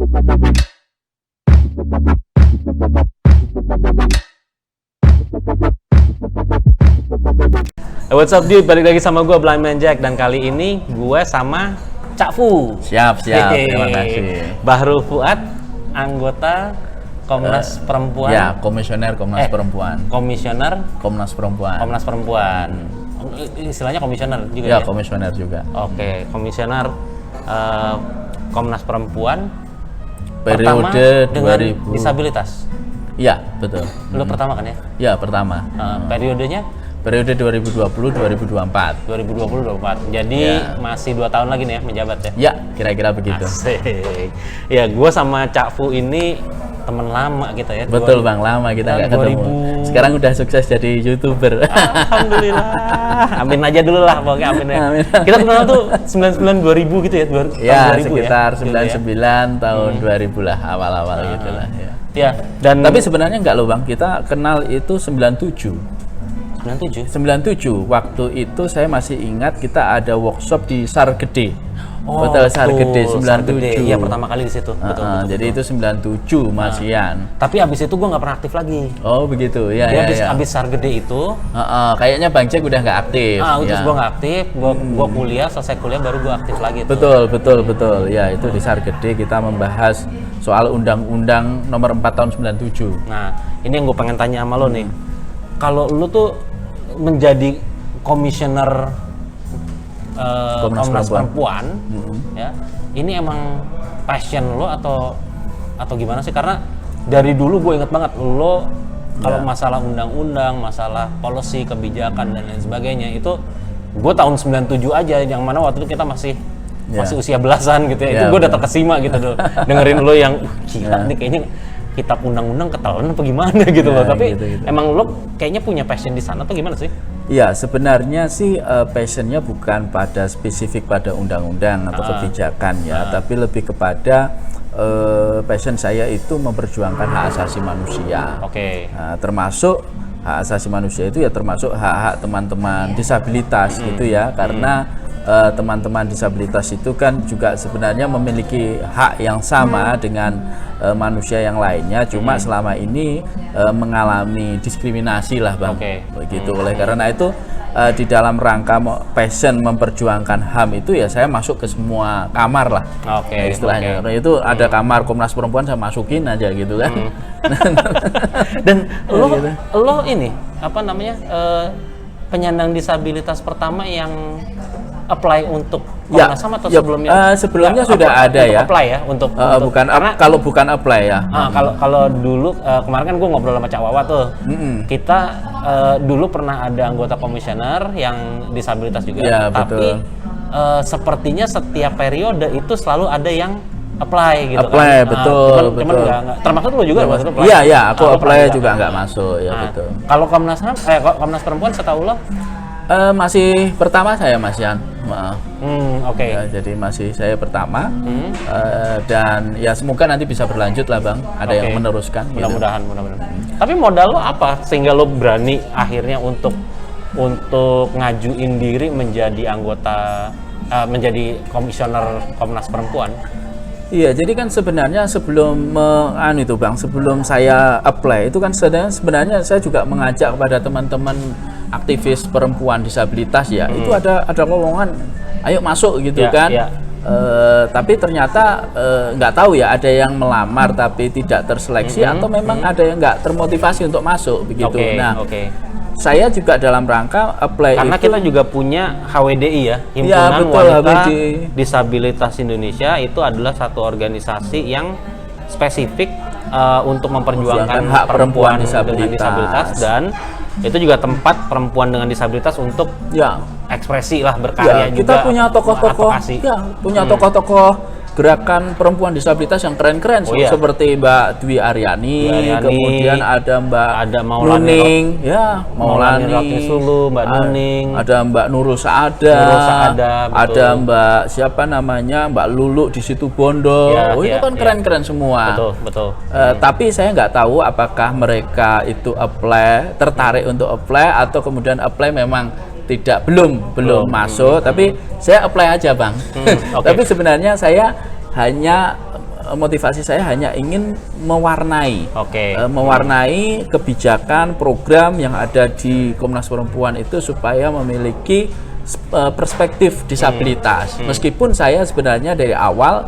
What's up dude, balik lagi sama gue Blind Man Jack, dan kali ini gue sama Cak Fu. Siap, terima kasih. Bahru Fuad, anggota Komnas Perempuan. Ya, komisioner Komnas Perempuan. Komisioner Komnas Perempuan. Komnas Perempuan. Istilahnya komisioner juga ya? Ya, komisioner juga. Oke, komisioner Komnas Perempuan. Periode dengan 2000. disabilitas. Iya, betul. Lu pertama kan ya? Ya, pertama. Periodenya? Periode 2020-2024. 2020-2024. Jadi Ya. masih 2 tahun lagi nih ya menjabat ya? Ya, kira-kira begitu. Asik. Ya, gue sama Cak Fu ini temen lama kita ya. Betul Bang, lama kita nggak ketemu. Sekarang udah sukses jadi YouTuber. Alhamdulillah. Amin aja dulu lah pokoknya, amin ya. Amin. Kita kenal tuh 99-2000 gitu ya? Ya, tahun 2000 sekitar ya? 99 tahun 2000 lah, awal-awal gitu lah ya. Ya, dan Tapi sebenarnya enggak loh Bang, kita kenal itu 97. 97 waktu itu saya masih ingat kita ada workshop di Sar Gede. Hotel Sar Gede 97. Iya, pertama kali di situ. Betul. Jadi itu 97 Masian. Tapi abis itu gue nggak pernah aktif lagi. Oh begitu, ya. Abis Sar Gede itu, Kayaknya Bang Jack udah nggak aktif. terus gue nggak aktif, gue kuliah, selesai kuliah baru gue aktif lagi. Betul. Ya, itu di Sar Gede kita membahas soal Undang-Undang Nomor 4 Tahun 97. Nah, ini yang gue pengen tanya sama lo nih. Kalau lo tuh menjadi komisioner Komnas Perempuan, ya, ini emang passion lo atau gimana sih? Karena dari dulu gue inget banget lo kalau masalah undang-undang, masalah policy, kebijakan dan lain sebagainya itu gue tahun 97 aja, yang mana waktu itu kita masih usia belasan gitu ya. Itu gue udah terkesima gitu loh dengerin lo yang gila nih kayaknya kitab undang-undang ketelan apa gimana gitu loh. Tapi gitu. emang lo kayaknya punya passion di sana atau gimana sih? Ya, sebenarnya sih passionnya bukan pada spesifik pada undang-undang atau kebijakan ya, tapi lebih kepada passion saya itu memperjuangkan hak asasi manusia. Oke. Nah, termasuk hak asasi manusia itu ya termasuk hak-hak teman-teman disabilitas gitu ya, karena teman-teman disabilitas itu kan juga sebenarnya memiliki hak yang sama dengan manusia yang lainnya, cuma selama ini mengalami diskriminasi lah Bang. Begitu. Oleh karena itu di dalam rangka passion memperjuangkan HAM itu ya saya masuk ke semua kamar lah. Istilahnya. Itu ada kamar Komnas Perempuan saya masukin aja gitu kan. Dan lo ini apa namanya penyandang disabilitas pertama yang apply untuk Komnas HAM atau sebelumnya? Sebelumnya sudah ada ya. Apply ya untuk bukan kalau bukan apply ya. Kalau dulu kemarin kan gue ngobrol sama Cak Wawa tuh. Kita dulu pernah ada anggota komisioner yang disabilitas juga. Ya, tapi sepertinya setiap periode itu selalu ada yang apply gitu kan. Betul. Cuman nggak termasuk lo juga masuk apply. Iya, aku apply juga nggak masuk ya. Betul. Kalau Komnas HAM, Komnas Perempuan setahu lo? Masih pertama saya Mas Yan. Ya, jadi masih saya pertama dan ya semoga nanti bisa berlanjut lah Bang. Ada yang meneruskan. Mudah-mudahan. Tapi modal lo apa sehingga lo berani akhirnya untuk ngajuin diri menjadi anggota menjadi komisioner Komnas Perempuan? Iya, jadi kan sebenarnya sebelum itu Bang, sebelum saya apply itu kan sebenarnya saya juga mengajak kepada teman-teman aktivis perempuan disabilitas ya, itu ada lowongan, ayo masuk gitu kan. Tapi ternyata nggak tahu ya, ada yang melamar tapi tidak terseleksi atau memang ada yang nggak termotivasi untuk masuk begitu. Saya juga dalam rangka apply karena itu, kita juga punya HWDI ya, Himpunan Wanita Disabilitas Indonesia. Itu adalah satu organisasi yang spesifik untuk memperjuangkan hak perempuan dengan disabilitas, dan itu juga tempat perempuan dengan disabilitas untuk ekspresi lah, berkarya juga. Kita punya tokoh-tokoh gerakan perempuan disabilitas yang keren-keren seperti Mbak Dwi Aryani, kemudian ada Mbak Nuning, Maulani Sulu, Mbak Nuning, ada Mbak Nurul Saada, ada Mbak siapa namanya Mbak Lulu di situ Bondo. Itu kan keren-keren semua. Betul. Tapi saya nggak tahu apakah mereka itu tertarik untuk apply atau kemudian apply memang belum masuk, tapi saya apply aja Bang. Tapi sebenarnya saya hanya motivasi saya hanya ingin mewarnai, Oke. mewarnai kebijakan program yang ada di Komnas Perempuan itu supaya memiliki perspektif disabilitas. Meskipun saya sebenarnya dari awal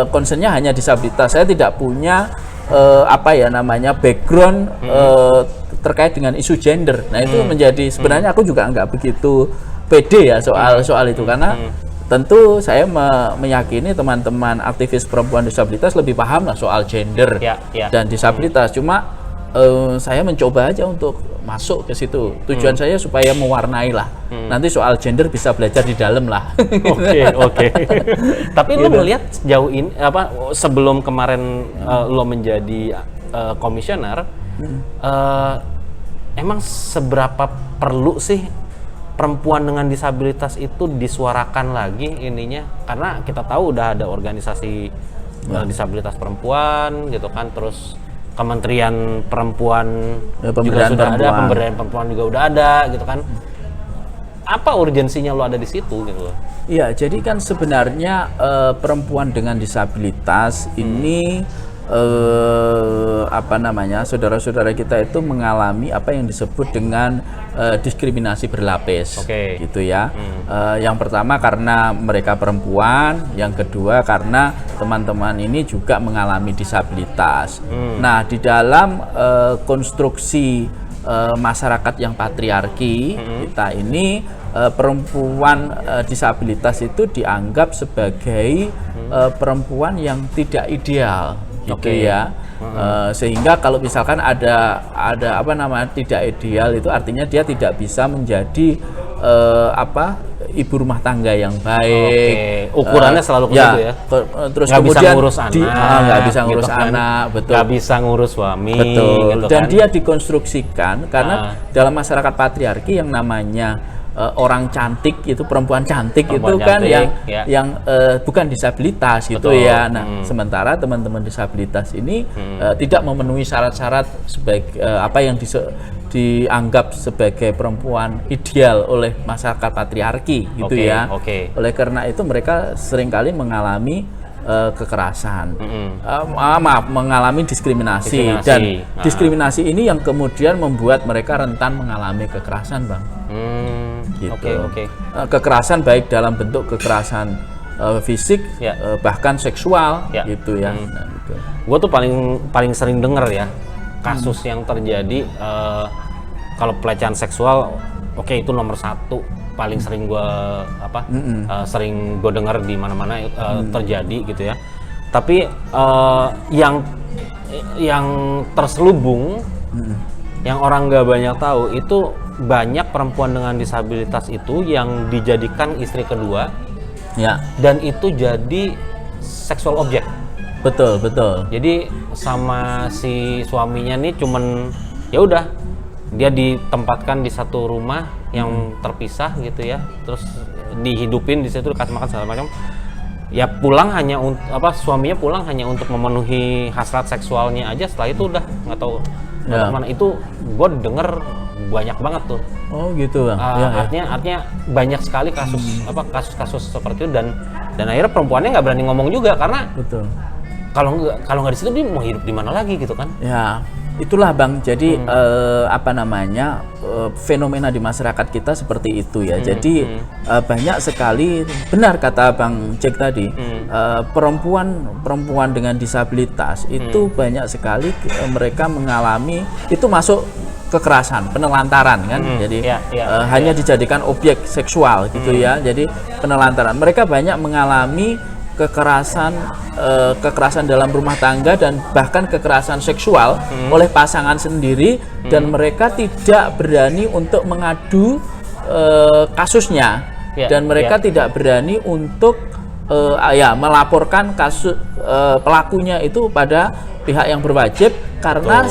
concernnya hanya disabilitas, saya tidak punya background terkait dengan isu gender. Nah itu menjadi sebenarnya aku juga nggak begitu pede ya soal itu, karena tentu saya meyakini teman-teman aktivis perempuan disabilitas lebih paham lah soal gender dan disabilitas. Cuma saya mencoba aja untuk masuk ke situ. Tujuan saya supaya mewarnai lah. Nanti soal gender bisa belajar di dalam lah. Oke. Tapi lu melihat jauh ini sebelum kemarin lo menjadi komisioner, emang seberapa perlu sih perempuan dengan disabilitas itu disuarakan lagi ininya? Karena kita tahu udah ada organisasi disabilitas perempuan gitu kan, terus Kementerian Perempuan juga sudah ada, pemberdayaan perempuan juga udah ada gitu kan. Apa urgensinya lo ada di situ gitu? Iya, jadi kan sebenarnya perempuan dengan disabilitas ini saudara-saudara kita itu mengalami apa yang disebut dengan diskriminasi berlapis, gitu ya. Yang pertama karena mereka perempuan, yang kedua karena teman-teman ini juga mengalami disabilitas. Nah, di dalam konstruksi masyarakat yang patriarki kita ini, perempuan disabilitas itu dianggap sebagai perempuan yang tidak ideal, gitu ya. Sehingga kalau misalkan ada tidak ideal, itu artinya dia tidak bisa menjadi ibu rumah tangga yang baik. Ukurannya selalu begitu ya. Terus nggak kemudian bisa ngurus anak, nggak bisa ngurus gitu kan. anak, betul. Nggak bisa ngurus suami, betul. Gitu Dan kan. dia dikonstruksikan karena dalam masyarakat patriarki yang namanya orang cantik itu, perempuan cantik itu kan yang bukan disabilitas gitu. Betul. Ya. Nah, sementara teman-teman disabilitas ini tidak memenuhi syarat-syarat sebagai apa yang dianggap sebagai perempuan ideal oleh masyarakat patriarki gitu ya. Oleh karena itu mereka seringkali mengalami kekerasan, mengalami diskriminasi. Dan diskriminasi ini yang kemudian membuat mereka rentan mengalami kekerasan, Bang. Gitu. Kekerasan baik dalam bentuk kekerasan fisik, bahkan seksual, gitu ya. Nah, gitu. Gue tuh paling sering denger ya kasus yang terjadi kalau pelecehan seksual, itu nomor satu paling sering gue sering gue dengar di mana-mana terjadi gitu ya. Tapi yang terselubung, yang orang nggak banyak tahu itu banyak perempuan dengan disabilitas itu yang dijadikan istri kedua, dan itu jadi seksual objek. Betul. Jadi sama si suaminya nih cuman ya udah, dia ditempatkan di satu rumah yang terpisah gitu ya, terus dihidupin di situ, dikasih makan segala macam. Ya pulang hanya suaminya pulang hanya untuk memenuhi hasrat seksualnya aja, setelah itu udah nggak tahu mana. Itu gue denger banyak banget tuh. Oh gitu, Bang. Artinya banyak sekali kasus seperti itu, dan akhirnya perempuannya nggak berani ngomong juga karena kalau nggak di situ dia mau hidup di mana lagi gitu kan? Ya, itulah Bang. Jadi fenomena di masyarakat kita seperti itu ya. Jadi banyak sekali, benar kata Bang Jack tadi, perempuan dengan disabilitas itu banyak sekali mereka mengalami itu masuk kekerasan, penelantaran kan. Jadi hanya dijadikan objek seksual gitu ya. Jadi penelantaran. Mereka banyak mengalami kekerasan dalam rumah tangga dan bahkan kekerasan seksual oleh pasangan sendiri, dan mereka tidak berani untuk mengadu kasusnya, dan mereka tidak berani untuk melaporkan kasus pelakunya itu pada pihak yang berwajib karena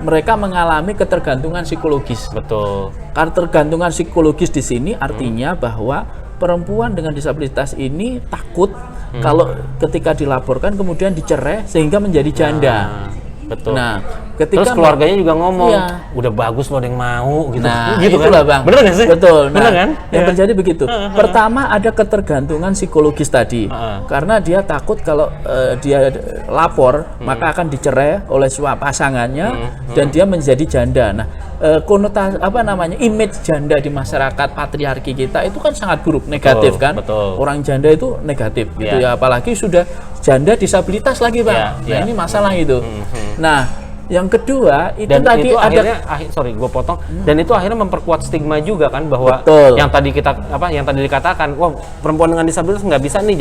mereka mengalami ketergantungan psikologis. Betul. Ketergantungan psikologis di sini artinya bahwa perempuan dengan disabilitas ini takut kalau ketika dilaporkan kemudian dicerai sehingga menjadi janda. Betul. Nah, ketika terus keluarganya juga ngomong, Iya. udah bagus lo ada yang mau gitu. Nah, gitu itulah kan? Bang. Bener nggak sih? Betul. Bener kan? Yang Iya. terjadi begitu. Pertama ada ketergantungan psikologis tadi, karena dia takut kalau dia lapor maka akan dicerai oleh pasangannya dan dia menjadi janda. Nah, konotasi image janda di masyarakat patriarki kita itu kan sangat buruk, negatif kan? Betul. Orang janda itu negatif gitu Iya. ya, apalagi sudah janda disabilitas lagi Bang. Iya, Nah, iya. ini masalah itu. Nah, yang kedua itu Dan tadi itu ada akhirnya sorry gue potong, dan itu akhirnya memperkuat stigma juga kan, bahwa Betul. yang tadi dikatakan, wah perempuan dengan disabilitas nggak bisa nih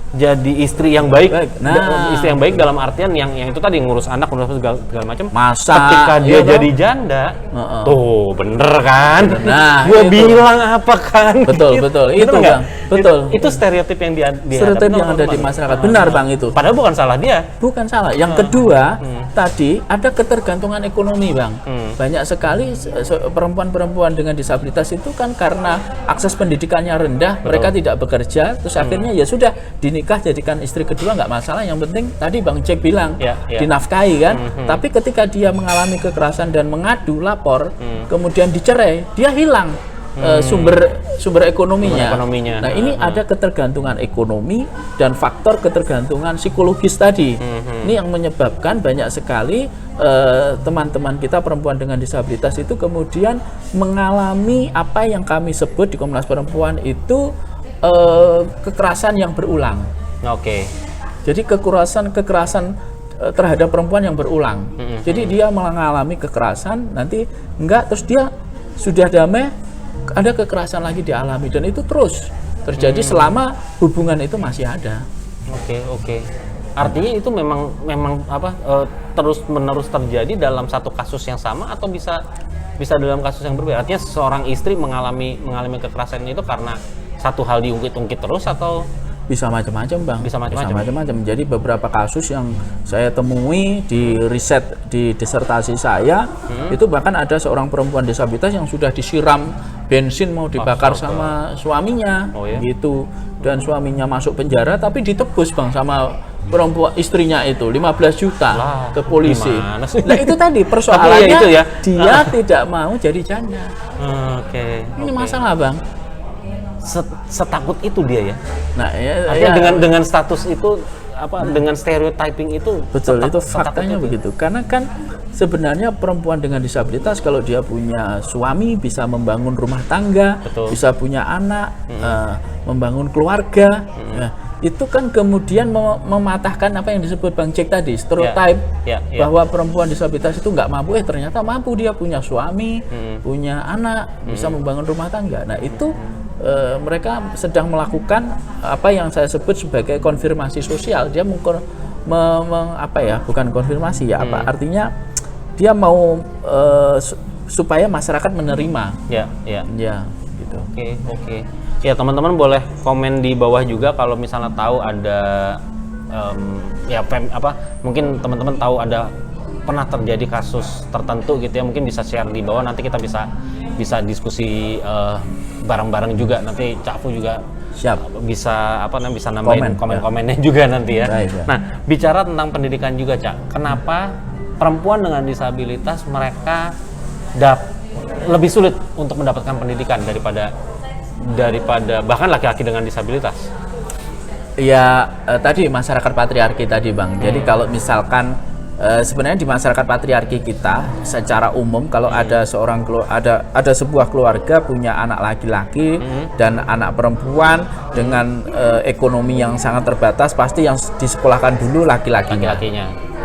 jadi istri yang baik. Nah. Istri yang baik dalam artian yang itu tadi, ngurus anak, ngurus segala macam. Masak, Ketika dia iya, jadi janda, tuh bener kan? Nah, gue itu. bilang apa kan? Betul, betul. Bener Itu, nggak? Bang. Betul. Itu stereotip yang stereotip yang ada di masyarakat. Benar Bang itu. Padahal bukan salah dia. Bukan salah. Yang kedua, tadi ada ketergantungan ekonomi, Bang. Banyak sekali perempuan-perempuan dengan disabilitas itu kan karena akses pendidikannya rendah, mereka tidak bekerja, terus akhirnya ya sudah dinikah jadikan istri kedua nggak masalah. Yang penting tadi Bang Jack bilang Ya, ya. dinafkahi kan. Tapi ketika dia mengalami kekerasan dan mengadu, lapor, kemudian dicerai, dia hilang sumber ekonominya. Nah, ini ada ketergantungan ekonomi dan faktor ketergantungan psikologis tadi. Ini yang menyebabkan banyak sekali teman-teman kita perempuan dengan disabilitas itu kemudian mengalami apa yang kami sebut di Komnas Perempuan itu kekerasan yang berulang. Oke. Jadi kekerasan terhadap perempuan yang berulang. Jadi dia mengalami kekerasan, nanti enggak, terus dia sudah damai, ada kekerasan lagi dialami, dan itu terus terjadi selama hubungan itu masih ada. Oke. Artinya itu memang terus menerus terjadi dalam satu kasus yang sama, atau bisa dalam kasus yang berbeda. Artinya seorang istri mengalami kekerasan itu karena satu hal diungkit-ungkit terus, atau Bisa macam-macam Bang. Bisa macam-macam. Jadi beberapa kasus yang saya temui di riset di disertasi saya, itu bahkan ada seorang perempuan disabilitas yang sudah disiram bensin mau dibakar sama suaminya, gitu. Dan suaminya masuk penjara tapi ditebus Bang sama perempuan istrinya itu 15 juta ke polisi. Nah, itu tadi persoalannya itu ya. Dia tidak mau jadi janda. Ini masalah Bang. Setakut itu dia ya. Nah, artinya dengan status itu dengan stereotyping itu betul, itu faktanya begitu. Karena kan sebenarnya perempuan dengan disabilitas kalau dia punya suami bisa membangun rumah tangga, bisa punya anak, membangun keluarga. Nah, itu kan kemudian mematahkan apa yang disebut Bang Jack tadi, stereotype bahwa perempuan disabilitas itu nggak mampu. Ternyata mampu, dia punya suami, punya anak, bisa membangun rumah tangga. Nah, itu mereka sedang melakukan apa yang saya sebut sebagai konfirmasi sosial. Dia bukan konfirmasi ya, artinya dia mau supaya masyarakat menerima. Ya, gitu. Oke. Ya, teman-teman boleh komen di bawah juga kalau misalnya tahu ada mungkin teman-teman tahu ada pernah terjadi kasus tertentu gitu ya, mungkin bisa share di bawah, nanti kita bisa diskusi bareng-bareng juga. Nanti Cak Fu juga bisa bisa nambahin komen-komennya juga nanti ya. Nah, bicara tentang pendidikan juga Cak, kenapa perempuan dengan disabilitas mereka lebih sulit untuk mendapatkan pendidikan daripada bahkan laki-laki dengan disabilitas? Ya, tadi masyarakat patriarki tadi Bang. Jadi kalau misalkan sebenarnya di masyarakat patriarki kita secara umum, kalau ada sebuah keluarga punya anak laki-laki dan anak perempuan dengan ekonomi yang sangat terbatas, pasti yang disekolahkan dulu laki-lakinya.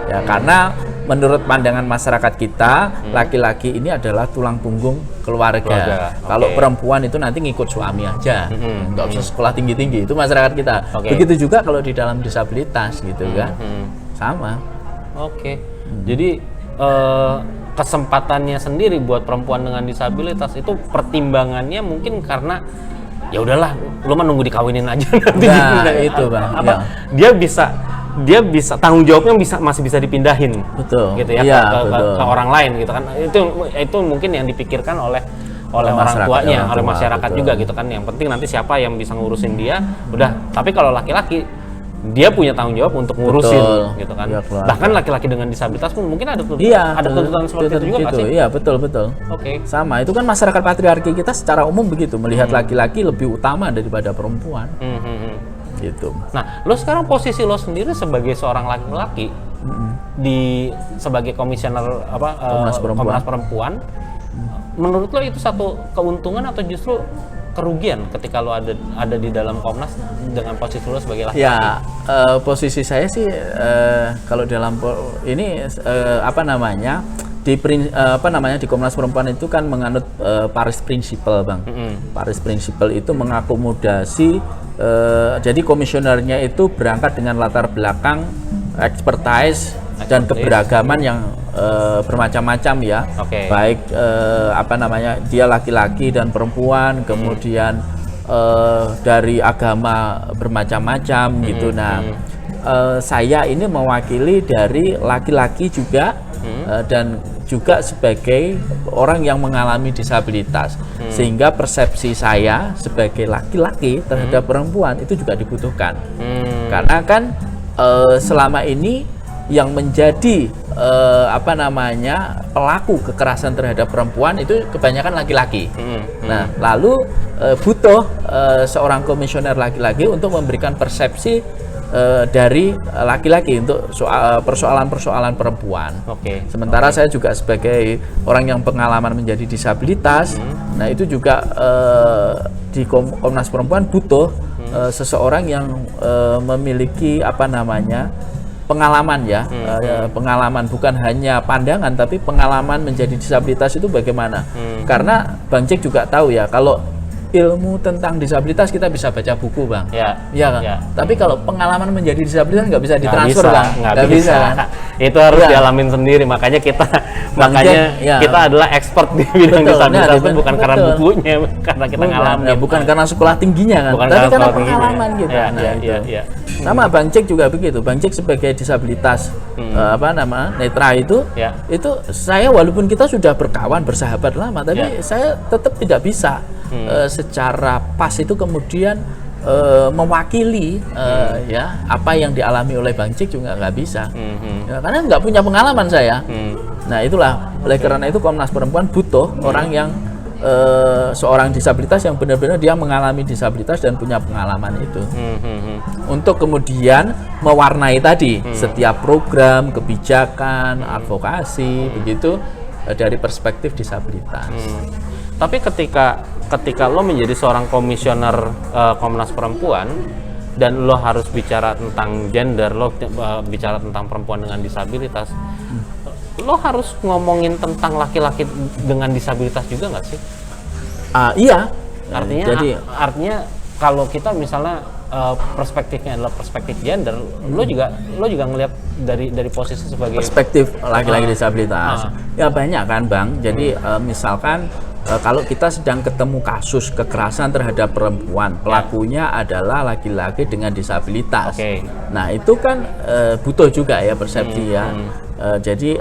Ya, karena menurut pandangan masyarakat kita, laki-laki ini adalah tulang punggung keluarga. Kalau perempuan itu nanti ngikut suami aja, nggak usah sekolah tinggi-tinggi. Itu masyarakat kita. Begitu juga kalau di dalam disabilitas gitu kan, sama. Jadi kesempatannya sendiri buat perempuan dengan disabilitas itu pertimbangannya mungkin karena ya udahlah, lu mah nunggu dikawinin aja nanti. Nah, itu Bang. Dia bisa tanggung jawabnya masih bisa dipindahin. Betul. Gitu ya, ke orang lain gitu kan. Itu mungkin yang dipikirkan oleh orang tuanya, oleh masyarakat juga gitu kan. Yang penting nanti siapa yang bisa ngurusin dia, udah. Tapi kalau laki-laki dia punya tanggung jawab untuk ngurusin Betul. gitu kan. Ya, keluarga. Bahkan laki-laki dengan disabilitas pun mungkin ada tuntutan, Iya, ada tuntutan seperti itu juga nggak sih? Iya, betul. Oke. Sama, itu kan masyarakat patriarki kita secara umum begitu, melihat laki-laki lebih utama daripada perempuan. Gitu. Nah, lo sekarang posisi lo sendiri sebagai seorang laki-laki sebagai komisioner Komnas Perempuan, menurut lo itu satu keuntungan atau justru kerugian ketika lo ada di dalam Komnas dengan posisi lo sebagai laki-laki? Ya, posisi saya sih kalau dalam ini di Komnas Perempuan itu kan menganut Paris Principle, Bang. Paris Principle itu mengakomodasi, jadi komisionernya itu berangkat dengan latar belakang expertise dan keberagaman yang bermacam-macam ya. Oke. Baik dia laki-laki dan perempuan, kemudian dari agama bermacam-macam gitu. Nah, saya ini mewakili dari laki-laki juga dan juga sebagai orang yang mengalami disabilitas, sehingga persepsi saya sebagai laki-laki terhadap perempuan itu juga dibutuhkan. Karena kan selama ini yang menjadi pelaku kekerasan terhadap perempuan itu kebanyakan laki-laki. Nah, lalu butuh seorang komisioner laki-laki untuk memberikan persepsi dari laki-laki untuk persoalan-persoalan perempuan. Sementara saya juga sebagai orang yang pengalaman menjadi disabilitas, nah itu juga di Komnas Perempuan butuh seseorang yang memiliki pengalaman ya, pengalaman bukan hanya pandangan tapi pengalaman menjadi disabilitas itu bagaimana. Karena Bang Jack juga tahu ya, kalau ilmu tentang disabilitas kita bisa baca buku, Bang. Iya kan? Ya. Tapi kalau pengalaman menjadi disabilitas nggak bisa ditransfer, Bang. Nggak bisa. Kan? Itu harus dialamin sendiri. Makanya kita kita adalah expert di bidang disabilitas itu bukan karena bukunya, karena kita ngalamin. Bukan karena sekolah tingginya kan, tapi karena pengalaman gitu. Sama Bang Jack juga begitu. Bang Jack sebagai disabilitas netra itu saya walaupun kita sudah berkawan bersahabat lama, tapi saya tetap tidak bisa secara pas itu kemudian mewakili apa yang dialami oleh Bang Jack juga nggak bisa, karena nggak punya pengalaman saya. Nah itulah oleh karena itu Komnas Perempuan butuh orang yang seorang disabilitas yang benar-benar dia mengalami disabilitas dan punya pengalaman itu untuk kemudian mewarnai tadi setiap program, kebijakan, advokasi begitu dari perspektif disabilitas. Tapi ketika lo menjadi seorang komisioner Komnas Perempuan dan lo harus bicara tentang gender, lo bicara tentang perempuan dengan disabilitas, lo harus ngomongin tentang laki-laki dengan disabilitas juga nggak sih? Iya. Artinya kalau kita misalnya perspektifnya adalah perspektif gender, lo juga ngelihat dari posisi sebagai perspektif laki-laki disabilitas. Ya banyak kan, Bang. Jadi misalkan kalau kita sedang ketemu kasus kekerasan terhadap perempuan, pelakunya adalah laki-laki dengan disabilitas. Nah itu kan butuh juga ya persepsi ya. Jadi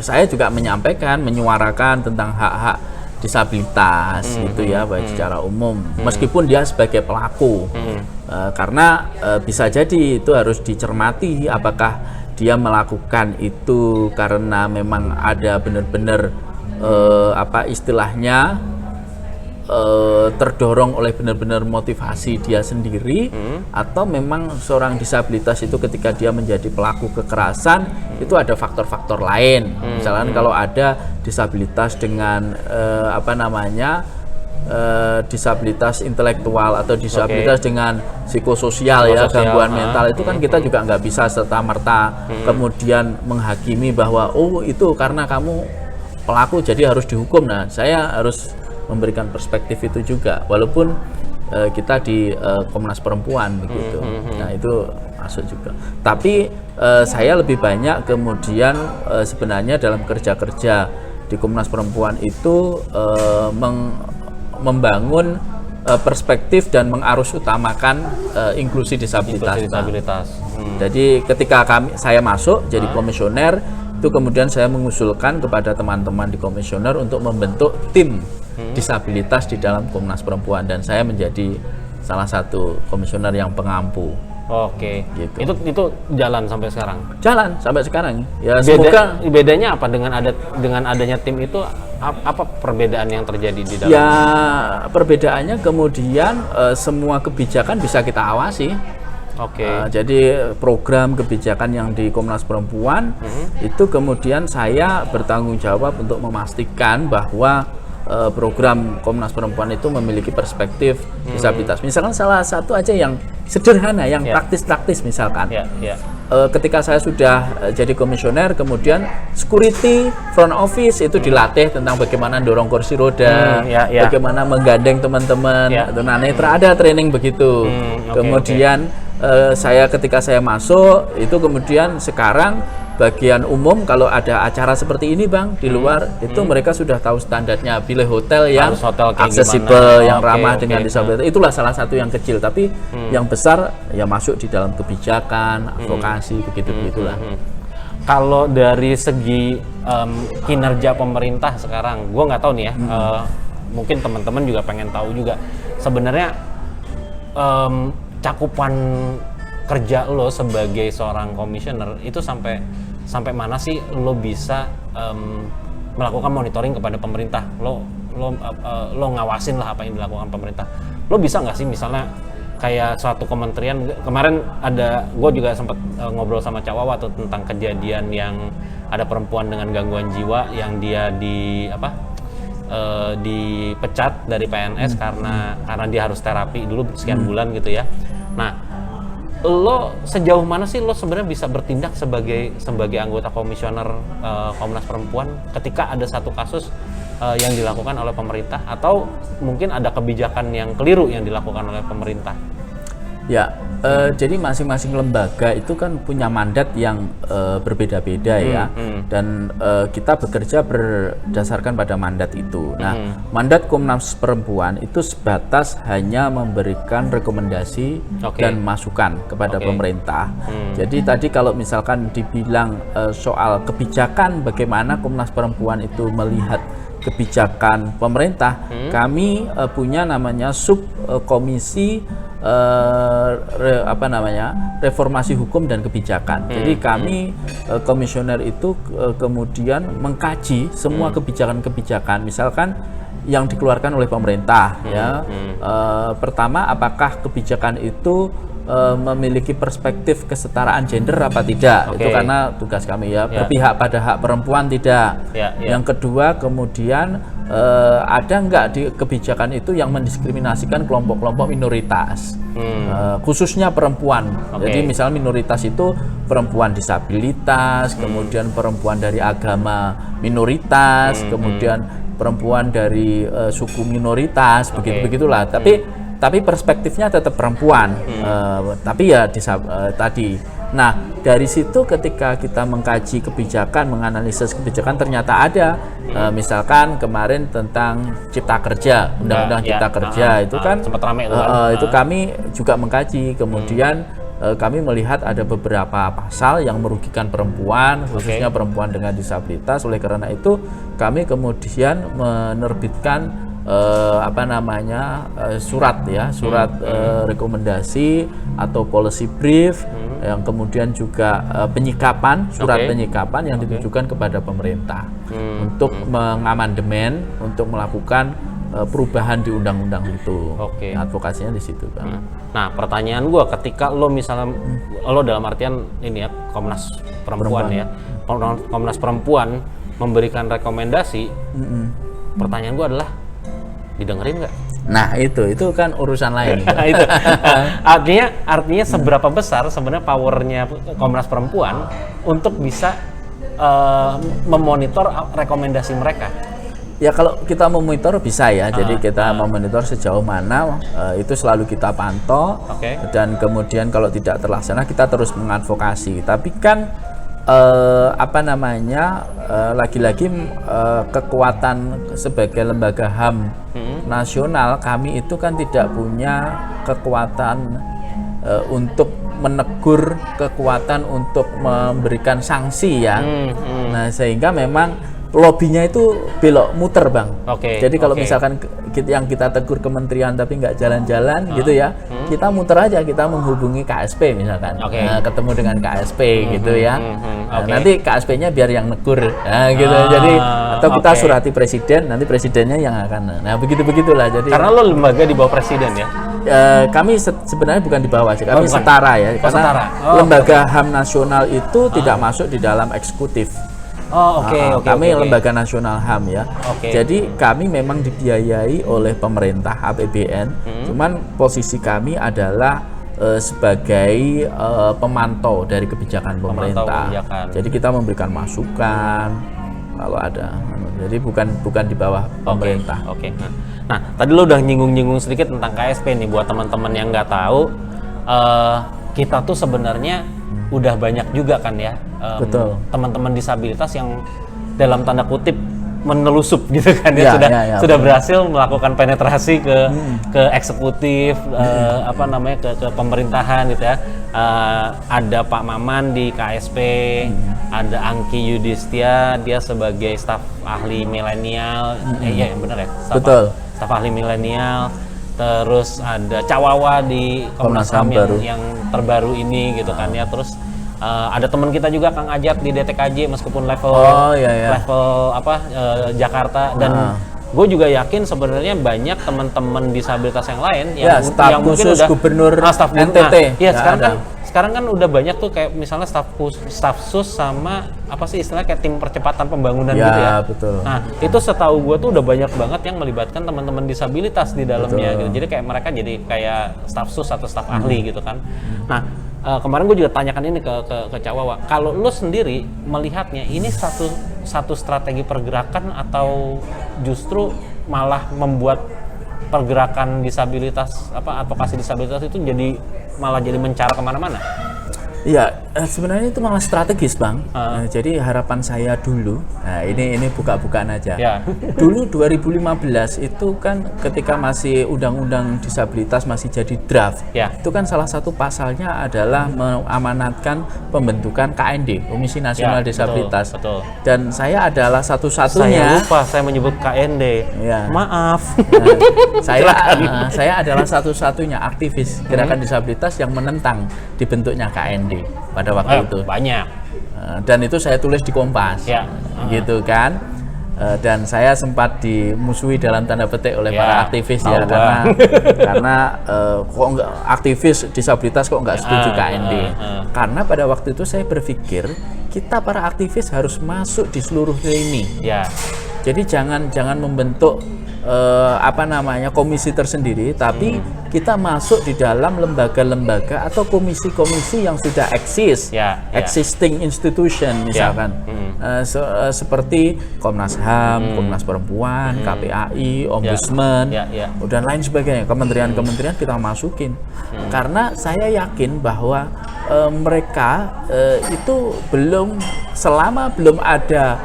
saya juga menyuarakan tentang hak-hak disabilitas gitu ya, baik secara umum, meskipun dia sebagai pelaku, karena bisa jadi itu harus dicermati apakah dia melakukan itu karena memang ada benar-benar istilahnya terdorong oleh benar-benar motivasi dia sendiri, atau memang seorang disabilitas itu ketika dia menjadi pelaku kekerasan itu ada faktor-faktor lain. Misalkan kalau ada disabilitas dengan disabilitas intelektual atau disabilitas dengan psikososial ya, gangguan mental itu kan kita juga nggak bisa serta-merta kemudian menghakimi bahwa itu karena kamu pelaku jadi harus dihukum. Nah, saya harus memberikan perspektif itu juga, walaupun kita di Komnas Perempuan begitu. Nah, itu masuk juga. Tapi saya lebih banyak kemudian sebenarnya dalam kerja-kerja di Komnas Perempuan itu membangun perspektif dan mengarus utamakan inklusi disabilitas. Jadi ketika saya masuk jadi komisioner, itu kemudian saya mengusulkan kepada teman-teman di komisioner untuk membentuk tim disabilitas di dalam Komnas Perempuan, dan saya menjadi salah satu komisioner yang pengampu. Oke. Gitu. Itu jalan sampai sekarang. Jalan sampai sekarang. Ya semoga Bedanya apa dengan adanya tim itu, apa perbedaan yang terjadi di dalam? ya perbedaannya kemudian semua kebijakan bisa kita awasi. Oke. Jadi program kebijakan yang di Komnas Perempuan itu kemudian saya bertanggung jawab untuk memastikan bahwa program Komnas Perempuan itu memiliki perspektif disabilitas. Misalkan salah satu aja yang sederhana, yang praktis-praktis misalkan. Ketika saya sudah jadi komisioner, kemudian security front office itu dilatih tentang bagaimana dorong kursi roda, bagaimana menggandeng teman-teman, tunanetra, ada training begitu. Kemudian saya ketika saya masuk itu kemudian sekarang bagian umum kalau ada acara seperti ini Bang di luar itu mereka sudah tahu standarnya, pilih hotel yang aksesibel, yang ramah dengan disabilitas. Itulah salah satu yang kecil, tapi yang besar ya masuk di dalam kebijakan, advokasi, begitulah. Kalau dari segi kinerja pemerintah sekarang, gue nggak tahu nih ya, mungkin teman-teman juga pengen tahu juga sebenarnya cakupan kerja lo sebagai seorang komisioner itu sampai mana sih lo bisa melakukan monitoring kepada pemerintah, lo ngawasin lah apa yang dilakukan pemerintah. Lo bisa nggak sih misalnya kayak suatu kementerian, kemarin gue juga sempat ngobrol sama Cak Wawa tuh tentang kejadian yang ada perempuan dengan gangguan jiwa yang dia dipecat dari PNS karena dia harus terapi dulu sekian bulan gitu ya. Nah, lo sejauh mana sih lo sebenarnya bisa bertindak sebagai anggota komisioner Komnas Perempuan ketika ada satu kasus yang dilakukan oleh pemerintah atau mungkin ada kebijakan yang keliru yang dilakukan oleh pemerintah? Ya, jadi masing-masing lembaga itu kan punya mandat yang berbeda-beda ya, dan kita bekerja berdasarkan pada mandat itu. Nah, mandat Komnas Perempuan itu sebatas hanya memberikan rekomendasi dan masukan kepada pemerintah. Jadi tadi kalau misalkan dibilang soal kebijakan, bagaimana Komnas Perempuan itu melihat kebijakan pemerintah, kami punya namanya subkomisi reformasi hukum dan kebijakan. Jadi kami komisioner itu kemudian mengkaji semua kebijakan-kebijakan, misalkan yang dikeluarkan oleh pemerintah. Pertama, apakah kebijakan itu memiliki perspektif kesetaraan gender apa tidak? Itu karena tugas kami ya. Berpihak pada hak perempuan tidak. Yang kedua, kemudian ada nggak di kebijakan itu yang mendiskriminasikan kelompok-kelompok minoritas, khususnya perempuan. Jadi misalnya minoritas itu perempuan disabilitas, kemudian perempuan dari agama minoritas, kemudian perempuan dari suku minoritas, begitulah. Tapi perspektifnya tetap perempuan, tapi ya tadi. Nah, dari situ ketika kita mengkaji kebijakan, menganalisis kebijakan, ternyata ada, misalkan kemarin tentang Cipta Kerja, Undang-Undang Cipta Kerja, itu kan sempat ramai itu kan. Itu kami juga mengkaji, kemudian kami melihat ada beberapa pasal yang merugikan perempuan, khususnya perempuan dengan disabilitas. Oleh karena itu, kami kemudian menerbitkan surat rekomendasi atau policy brief, yang kemudian juga penyikapan, surat penyikapan yang ditujukan kepada pemerintah untuk mengamandemen, untuk melakukan perubahan di undang-undang itu. Advokasinya di situ, Bang. Nah, pertanyaan gue, ketika lo misalnya lo dalam artian ini ya Komnas Perempuan. Ya, Komnas Perempuan memberikan rekomendasi, pertanyaan gue adalah didengerin nggak? Nah, itu kan urusan lain. Itu artinya seberapa besar sebenarnya powernya Komnas Perempuan untuk bisa memonitor rekomendasi mereka? Ya, kalau kita memonitor bisa ya. Jadi kita memonitor sejauh mana, itu selalu kita pantau. Dan kemudian kalau tidak terlaksana, kita terus mengadvokasi. Tapi kan lagi-lagi kekuatan sebagai lembaga HAM nasional, kami itu kan tidak punya kekuatan untuk menegur, kekuatan untuk memberikan sanksi ya. Nah, sehingga memang lobbynya itu belok muter, Bang. Jadi kalau misalkan yang kita tegur kementerian tapi nggak jalan-jalan gitu ya, kita muter aja, kita menghubungi KSP misalkan, ketemu dengan KSP gitu ya. Nah, nanti KSP-nya biar yang negur, gitu. Jadi atau kita surati presiden, nanti presidennya yang akan. Nah begitulah. Jadi karena lo lembaga di bawah presiden ya. Kami sebenarnya bukan di bawah sih, kami setara ya, karena lembaga HAM nasional itu tidak masuk di dalam eksekutif. Kami lembaga nasional HAM ya. Jadi kami memang dibiayai oleh pemerintah APBN. Cuman posisi kami adalah sebagai pemantau dari kebijakan pemerintah. Jadi kita memberikan masukan kalau ada. Jadi bukan di bawah pemerintah. Nah, tadi lo udah nyinggung sedikit tentang KSP nih, buat teman-teman yang nggak tahu. Kita tuh sebenarnya udah banyak juga kan ya, teman-teman disabilitas yang dalam tanda kutip menelusup gitu kan ya, sudah berhasil melakukan penetrasi ke eksekutif, ke pemerintahan gitu ya. Ada Pak Maman di KSP, ada Angki Yudhistia, dia sebagai staf ahli milenial, iya benar ya, staf ahli milenial. Terus ada Cawawa di Komnas HAM yang terbaru ini gitu kan ya. Terus ada teman kita juga Kang Ajat di DTKJ meskipun level Jakarta, dan gue juga yakin sebenarnya banyak teman-teman disabilitas yang lain yang mungkin udah gubernur NTT. Sekarang kan udah banyak tuh kayak misalnya staf sus sama apa sih istilahnya kayak tim percepatan pembangunan gitu ya. Betul. Nah, itu setahu gue tuh udah banyak banget yang melibatkan teman-teman disabilitas di dalamnya gitu. Jadi kayak mereka jadi kayak staf sus atau staf ahli gitu kan. Nah, kemarin gue juga tanyakan ini ke Cawawa. Kalau lo sendiri melihatnya ini satu strategi pergerakan atau justru malah membuat pergerakan disabilitas advokasi disabilitas itu malah jadi mencara kemana-mana? Iya, sebenarnya itu malah strategis, Bang. Jadi harapan saya dulu, nah ini buka-bukaan aja. Dulu 2015 itu kan ketika masih undang-undang disabilitas masih jadi draft, itu kan salah satu pasalnya adalah mengamanatkan pembentukan KND, Komisi Nasional Disabilitas. Betul. Dan saya adalah satu-satunya. Saya lupa, saya menyebut KND. Maaf. Saya adalah satu-satunya aktivis gerakan disabilitas yang menentang dibentuknya KND pada waktu itu. Banyak. Dan itu saya tulis di Kompas, gitu kan. Dan saya sempat dimusuhi dalam tanda petik oleh para aktivis ya, karena kok nggak aktivis disabilitas kok nggak setuju KND. Karena pada waktu itu saya berpikir kita para aktivis harus masuk di seluruh lini. Jadi jangan membentuk komisi tersendiri, tapi kita masuk di dalam lembaga-lembaga atau komisi-komisi yang sudah eksis, existing institution misalkan, seperti Komnas HAM, Komnas Perempuan, KPAI, Ombudsman, dan lain sebagainya. Kementerian-kementerian kita masukin, karena saya yakin bahwa mereka itu selama belum ada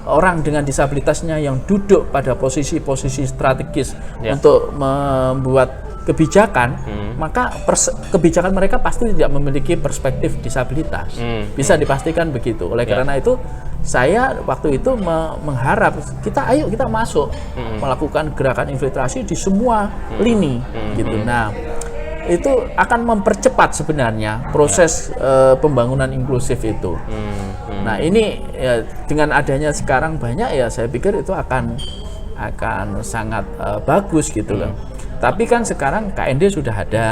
orang dengan disabilitasnya yang duduk pada posisi-posisi strategis untuk membuat kebijakan, maka kebijakan mereka pasti tidak memiliki perspektif disabilitas. Bisa dipastikan begitu. Oleh karena itu, saya waktu itu mengharap kita masuk melakukan gerakan infiltrasi di semua lini, gitu. Nah, itu akan mempercepat sebenarnya proses pembangunan inklusif itu. Nah, ini dengan adanya sekarang banyak saya pikir itu akan sangat bagus gitu loh. Tapi kan sekarang KND sudah ada.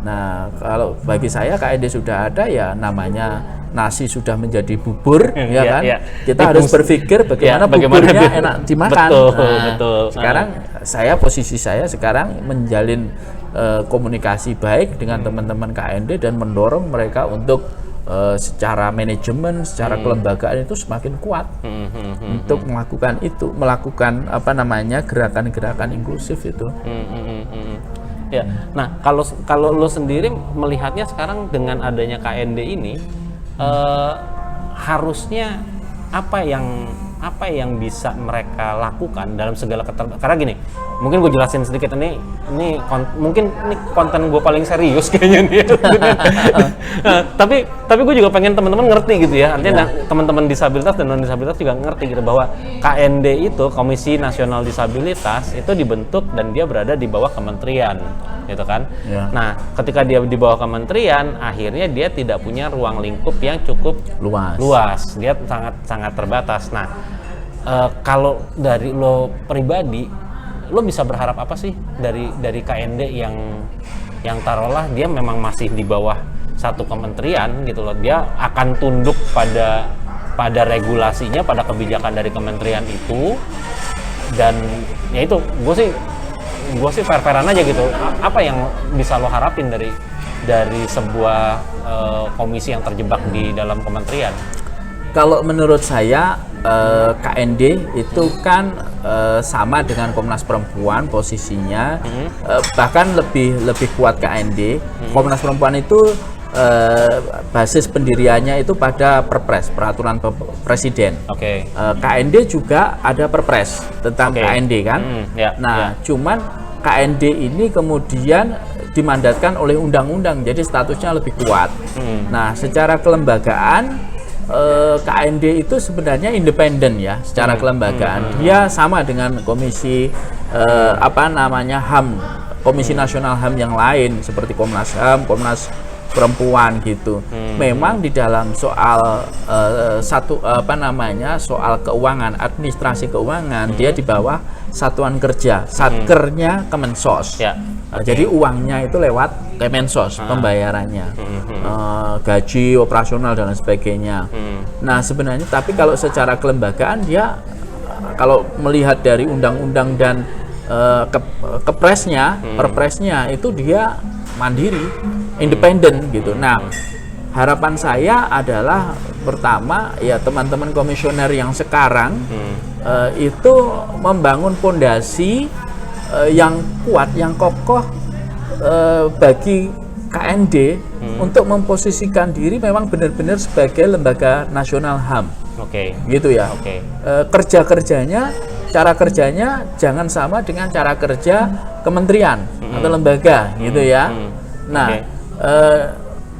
Nah, kalau bagi saya KND sudah ada, ya namanya nasi sudah menjadi bubur, ya kan? Kita harus berpikir bagaimana buburnya enak dimakan. Betul. Sekarang posisi saya sekarang menjalin komunikasi baik dengan teman-teman KND dan mendorong mereka untuk secara manajemen, secara kelembagaan itu semakin kuat untuk melakukan gerakan-gerakan inklusif itu. Nah, kalau lo sendiri melihatnya sekarang dengan adanya KND ini, harusnya apa yang bisa mereka lakukan dalam segala karena gini, mungkin gue jelasin sedikit mungkin ini konten gue paling serius kayaknya nih. Tapi gue juga pengen teman-teman ngerti gitu ya. Artinya teman-teman disabilitas dan non disabilitas juga ngerti gitu bahwa KND itu Komisi Nasional Disabilitas itu dibentuk dan dia berada di bawah kementerian, gitu kan. Nah, ketika dia di bawah kementerian, akhirnya dia tidak punya ruang lingkup yang cukup luas. Dia sangat terbatas. Nah, kalau dari lo pribadi, lo bisa berharap apa sih dari KND yang taruhlah dia memang masih di bawah satu kementerian gitu loh, dia akan tunduk pada regulasinya, pada kebijakan dari kementerian itu, dan ya itu gue sih fair-fairan aja gitu. Apa yang bisa lo harapin dari sebuah komisi yang terjebak di dalam kementerian? Kalau menurut saya KND itu kan sama dengan Komnas Perempuan posisinya, bahkan lebih kuat KND. Komnas Perempuan itu basis pendiriannya itu pada Perpres, peraturan presiden. KND juga ada Perpres tentang KND kan. Cuman KND ini kemudian dimandatkan oleh undang-undang, jadi statusnya lebih kuat. Nah, secara kelembagaan KND itu sebenarnya independen ya, secara kelembagaan. Dia sama dengan komisi HAM, Komisi Nasional HAM yang lain seperti Komnas HAM, Komnas Perempuan gitu. Memang di dalam soal soal keuangan, administrasi keuangan, dia di bawah satuan kerja, satkernya Kemensos. Jadi uangnya itu lewat Kemensos pembayarannya, gaji, operasional dan lain sebagainya. Nah sebenarnya, tapi kalau secara kelembagaan dia, kalau melihat dari undang-undang dan perpresnya itu dia mandiri, independen gitu. Nah harapan saya adalah pertama ya teman-teman komisioner yang sekarang itu membangun fondasi yang kuat, yang kokoh bagi KND untuk memposisikan diri memang benar-benar sebagai lembaga nasional HAM. Gitu ya. Cara kerjanya jangan sama dengan cara kerja kementerian atau lembaga gitu ya. Nah,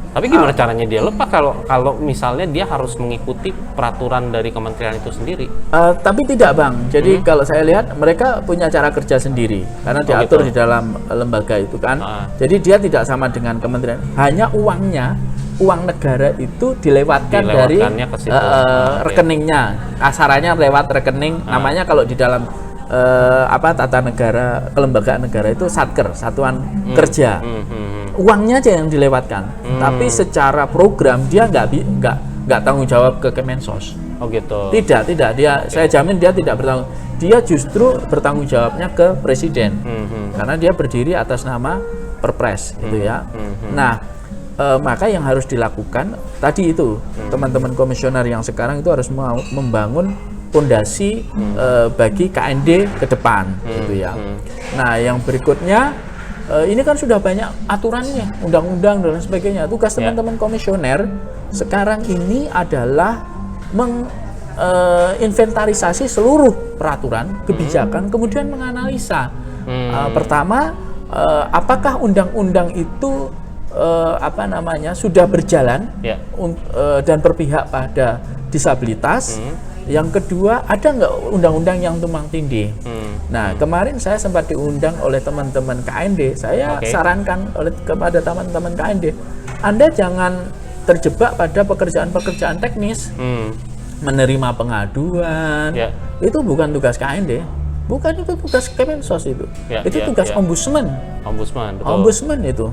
tapi gimana caranya dia lepas kalau misalnya dia harus mengikuti peraturan dari kementerian itu sendiri? Tapi tidak Bang, jadi kalau saya lihat mereka punya cara kerja sendiri karena diatur di dalam lembaga itu kan. Jadi dia tidak sama dengan kementerian, hanya uang negara itu dilewatkan dari rekeningnya, kasarannya lewat rekening, namanya kalau di dalam tata negara, kelembagaan negara itu satker, satuan kerja. Uangnya aja yang dilewatkan, tapi secara program dia nggak tanggung jawab ke Kemensos. Tidak dia, saya jamin dia tidak bertanggung, dia justru bertanggung jawabnya ke presiden, karena dia berdiri atas nama Perpres gitu ya. Nah maka yang harus dilakukan tadi itu, teman-teman komisioner yang sekarang itu harus membangun fondasi bagi KND ke depan gitu ya. Nah yang berikutnya, ini kan sudah banyak aturannya, undang-undang dan lain sebagainya. Tugas teman-teman komisioner sekarang ini adalah menginventarisasi seluruh peraturan, kebijakan, kemudian menganalisa. Pertama, apakah undang-undang itu sudah berjalan dan berpihak pada disabilitas. Yang kedua, ada nggak undang-undang yang tumpang tindih? Nah, kemarin saya sempat diundang oleh teman-teman KND. Saya sarankan kepada teman-teman KND, Anda jangan terjebak pada pekerjaan-pekerjaan teknis, menerima pengaduan. Itu bukan tugas KND, bukan, itu tugas Kemensos itu. Itu tugas ombudsman. Ombudsman itu.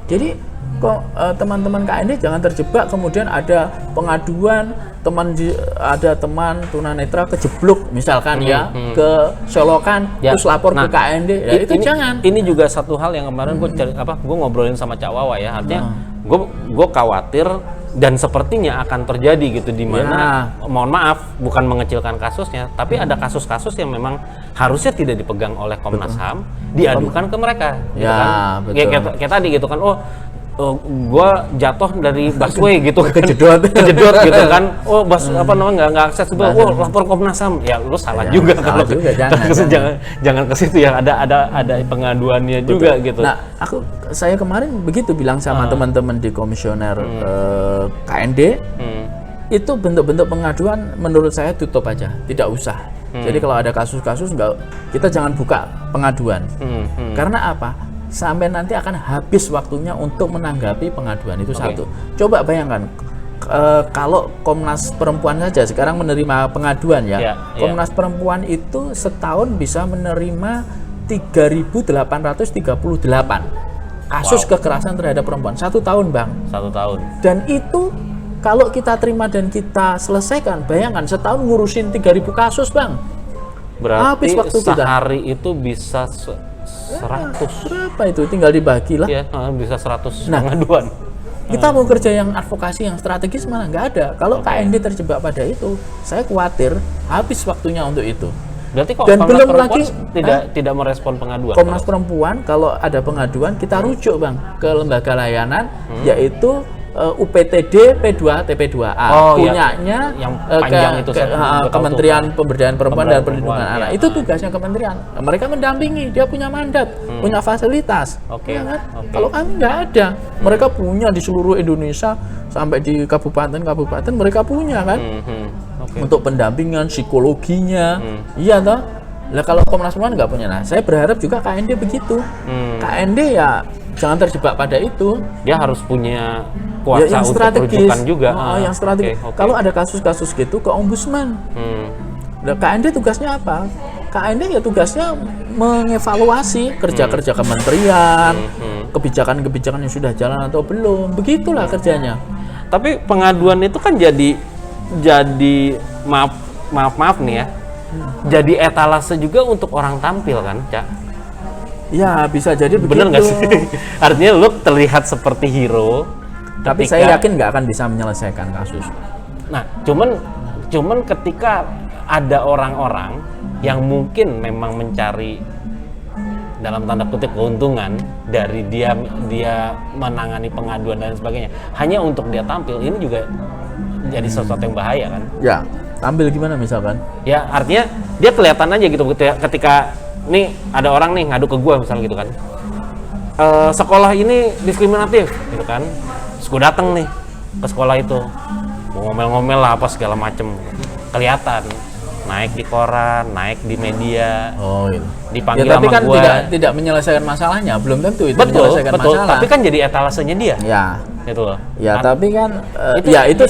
Jadi kok teman-teman KND jangan terjebak kemudian ada pengaduan ada teman tunanetra kejeblok misalkan ke Solokan terus lapor ke KND itu jangan. Ini juga satu hal yang kemarin gue ngobrolin sama Cak Wawa ya, artinya gue khawatir dan sepertinya akan terjadi gitu, di mana mohon maaf bukan mengecilkan kasusnya, tapi ada kasus-kasus yang memang harusnya tidak dipegang oleh Komnas HAM, diadukan ke mereka gitu kan. Kayak tadi gitu kan, gua jatuh dari busway gitu kan, Kejedot. kejedot gitu kan, apa namanya nggak aksesibel, lapor Komnas HAM, ya lu salah juga salah kalau juga, jangan ke situ ya, ada pengaduannya juga gitu. Nah, saya kemarin begitu bilang sama teman-teman di komisioner KND, itu bentuk-bentuk pengaduan menurut saya tutup aja, tidak usah. Jadi kalau ada kasus-kasus kita jangan buka pengaduan. Karena apa? Sampai nanti akan habis waktunya untuk menanggapi pengaduan itu. Satu. Coba bayangkan kalau Komnas Perempuan saja sekarang menerima pengaduan ya. Komnas Perempuan itu setahun bisa menerima 3.838 kasus kekerasan terhadap perempuan. 1 tahun, Bang. 1 tahun. Dan itu kalau kita terima dan kita selesaikan, bayangkan setahun ngurusin 3.000 kasus, Bang. Berarti habis waktu sehari itu bisa 100. Berapa itu? Tinggal dibagi lah. Iya, bisa 100 pengaduan. Kita mau kerja yang advokasi yang strategis mana? Nggak ada. Kalau KND terjebak pada itu, saya khawatir habis waktunya untuk itu. Berarti kok Dan Komnas belum Perempuan lagi tidak merespon pengaduan. Komnas Perempuan kalau ada pengaduan kita rujuk, Bang, ke lembaga layanan yaitu UPTD P2 TP2A punyanya yang panjang itu Kementerian Pemberdayaan Perempuan dan Perlindungan Anak. Ya. Itu tugasnya kementerian. Mereka mendampingi, dia punya mandat, punya fasilitas. Ya kan? Kalau kami nggak ada, mereka punya di seluruh Indonesia sampai di kabupaten mereka punya kan. Untuk pendampingan psikologinya. Iya toh? Lah kalau Komnas Perempuan nggak punya. Nah, saya berharap juga KND begitu. KND ya jangan terjebak pada itu. Dia harus punya kuasa yang untuk strategis rujukan juga. Yang strategis. Kalau ada kasus-kasus gitu ke ombudsman. Nah, KND tugasnya apa? KND ya tugasnya mengevaluasi kerja-kerja kementerian, kebijakan-kebijakan yang sudah jalan atau belum. Begitulah kerjanya. Tapi pengaduan itu kan jadi maaf nih ya. Jadi etalase juga untuk orang tampil kan, Cak? Ya, bisa jadi begitu. Bener nggak sih? Artinya lu terlihat seperti hero. Tapi saya yakin nggak akan bisa menyelesaikan kasus. Nah, cuman ketika ada orang-orang yang mungkin memang mencari dalam tanda kutip keuntungan dari dia menangani pengaduan dan sebagainya hanya untuk dia tampil, ini juga jadi sesuatu yang bahaya kan? Ya, tampil gimana misalkan? Ya, artinya dia kelihatan aja gitu ketika nih ada orang nih ngadu ke gua misalnya gitu kan. Sekolah ini diskriminatif gitu kan. Terus gua dateng nih ke sekolah itu. Mau ngomel-ngomel lah apa segala macem. Kelihatan naik di koran, naik di media. Oh, gitu. Dipanggil ya, tapi sama kan gua. tidak menyelesaikan masalahnya, belum tentu itu Betul. menyelesaikan masalah. Tapi kan jadi etalasenya dia. Ya. Gitu loh. Ya, tapi kan itu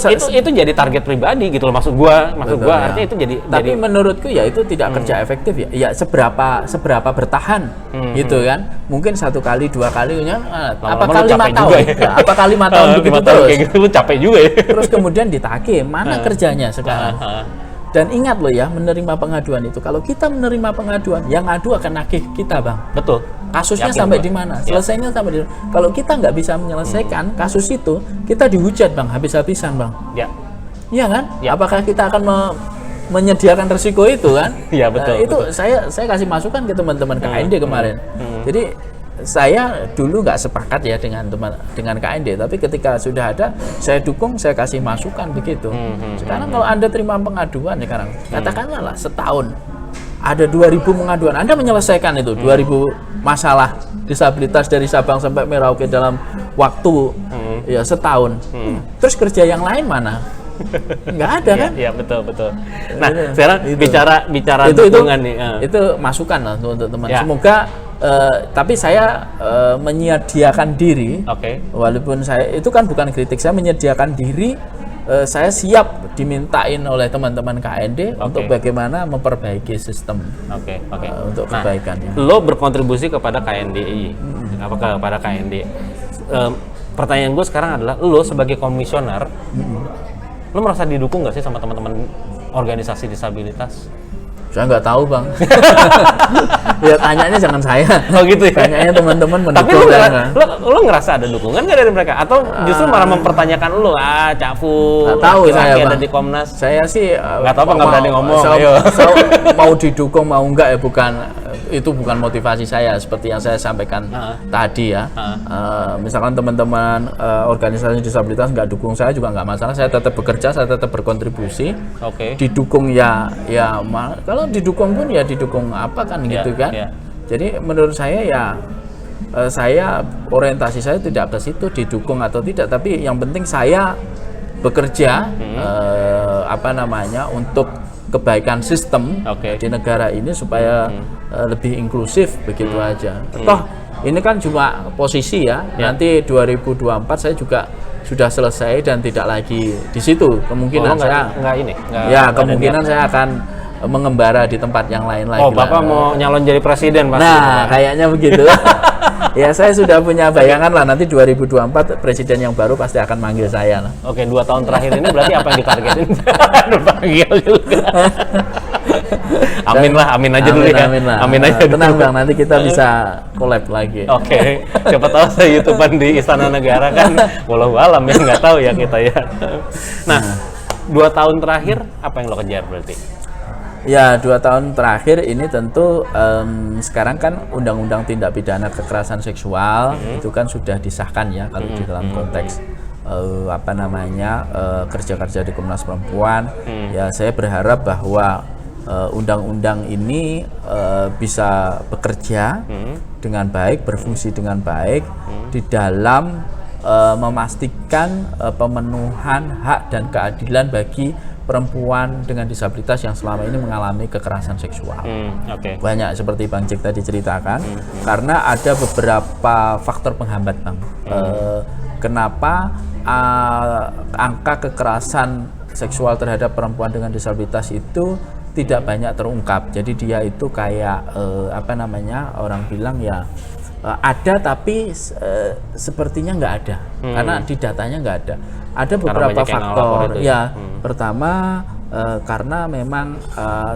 jadi target pribadi gitu loh, maksud gua ya. artinya itu jadi. Tapi menurutku ya itu tidak kerja efektif ya. Ya seberapa bertahan gitu kan. Mungkin 1 kali 2 kalinya apakah 5 tahun? Ya, apakah 5 tahun begitu terus? Kayak gitu lu capek juga ya. Terus kemudian ditagih, mana kerjanya sekarang? Dan ingat loh ya, menerima pengaduan itu. Kalau kita menerima pengaduan, yang ngadu akan nagih kita, Bang. Betul. Kasusnya sampai di mana? Selesainya sampai di mana? Kalau kita nggak bisa menyelesaikan kasus itu, kita dihujat, Bang, habis-habisan, Bang. Ya. Iya kan? Ya. Apakah kita akan menyediakan resiko itu kan? Iya, betul. Nah, itu betul. saya kasih masukan ke teman-teman KND kemarin. Jadi saya dulu nggak sepakat ya dengan KND, tapi ketika sudah ada, saya dukung, saya kasih masukan begitu. Sekarang kalau Anda terima pengaduan sekarang, katakanlah lah setahun ada 2.000 pengaduan, Anda menyelesaikan itu 2.000 masalah disabilitas dari Sabang sampai Merauke dalam waktu ya setahun. Terus kerja yang lain mana? Nggak ada kan? Iya, betul. Nah, sekarang bicara dukungan nih. Itu masukan lah untuk teman. Ya. Semoga tapi saya menyediakan diri. Walaupun saya itu kan bukan kritik, saya menyediakan diri. Saya siap dimintain oleh teman-teman KND untuk bagaimana memperbaiki sistem untuk kebaikannya. Lo berkontribusi kepada KNDI, kepada KND. Pertanyaan gue sekarang adalah, lo sebagai komisioner, lo merasa didukung nggak sih sama teman-teman organisasi disabilitas? Saya nggak tahu, Bang. Ya tanyanya jangan saya. Oh gitu ya. Tanyanya teman-teman mendukung. Tapi lo ngerasa ada dukungan nggak dari mereka? Atau justru malah mempertanyakan lo, Cafu, nggak tahu saya, ada Bang. di Komnas. Saya sih nggak tahu apa nggak berani ngomong. Mau didukung mau enggak ya bukan. itu bukan motivasi saya seperti yang saya sampaikan tadi ya. Misalkan teman-teman organisasi disabilitas nggak dukung saya juga nggak masalah, saya tetap bekerja, saya tetap berkontribusi. Didukung ya kalau didukung pun ya didukung apa kan gitu kan. Jadi menurut saya ya saya orientasi saya tidak ke situ didukung atau tidak, tapi yang penting saya bekerja untuk kebaikan sistem di negara ini supaya lebih inklusif begitu aja. Toh ini kan cuma posisi ya. Nanti 2024 saya juga sudah selesai dan tidak lagi di situ. Kemungkinan kemungkinan saya akan mengembara di tempat yang lain lagi. Bapak mau nyalon jadi presiden pasti. Nah, kayaknya begitu. Ya, saya sudah punya bayangan lah nanti 2024 presiden yang baru pasti akan manggil saya lah. Oke, 2 tahun terakhir ini berarti apa yang ditargetin? Panggil juga. Amin aja dulu ya. Amin aja. Tenang Bang, nanti kita bisa collab lagi. Oke. Siapa tahu saya YouTubean di Istana Negara kan. Walau alam ya, nggak tahu ya kita ya. Nah, 2 tahun terakhir apa yang lo kejar berarti? Ya, 2 tahun terakhir ini tentu sekarang kan Undang-Undang Tindak Pidana Kekerasan Seksual itu kan sudah disahkan ya kalau di dalam konteks kerja-kerja di Komnas Perempuan. Ya, saya berharap bahwa undang-undang ini bisa bekerja dengan baik, berfungsi dengan baik di dalam memastikan pemenuhan hak dan keadilan bagi perempuan dengan disabilitas yang selama ini mengalami kekerasan seksual. Banyak seperti Bang Cik tadi ceritakan, karena ada beberapa faktor penghambat Bang. Kenapa angka kekerasan seksual terhadap perempuan dengan disabilitas itu tidak banyak terungkap. Jadi dia itu kayak orang bilang ya ada tapi sepertinya nggak ada, karena di datanya nggak ada. Ada beberapa faktor ya. Pertama karena memang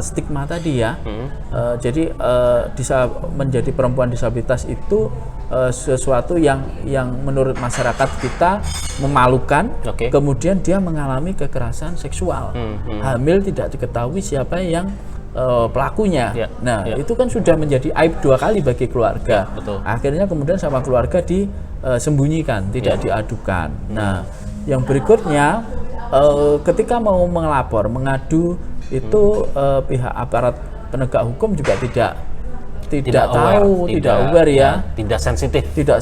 stigma tadi ya. Jadi menjadi perempuan disabilitas itu sesuatu yang menurut masyarakat kita memalukan. Kemudian dia mengalami kekerasan seksual. Hamil tidak diketahui siapa yang pelakunya. Itu kan sudah menjadi aib 2 kali bagi keluarga. Akhirnya kemudian sama keluarga disembunyikan, tidak diadukan. Nah, yang berikutnya ketika mau mengadu itu pihak aparat penegak hukum juga tidak tahu, tidak aware ya, tidak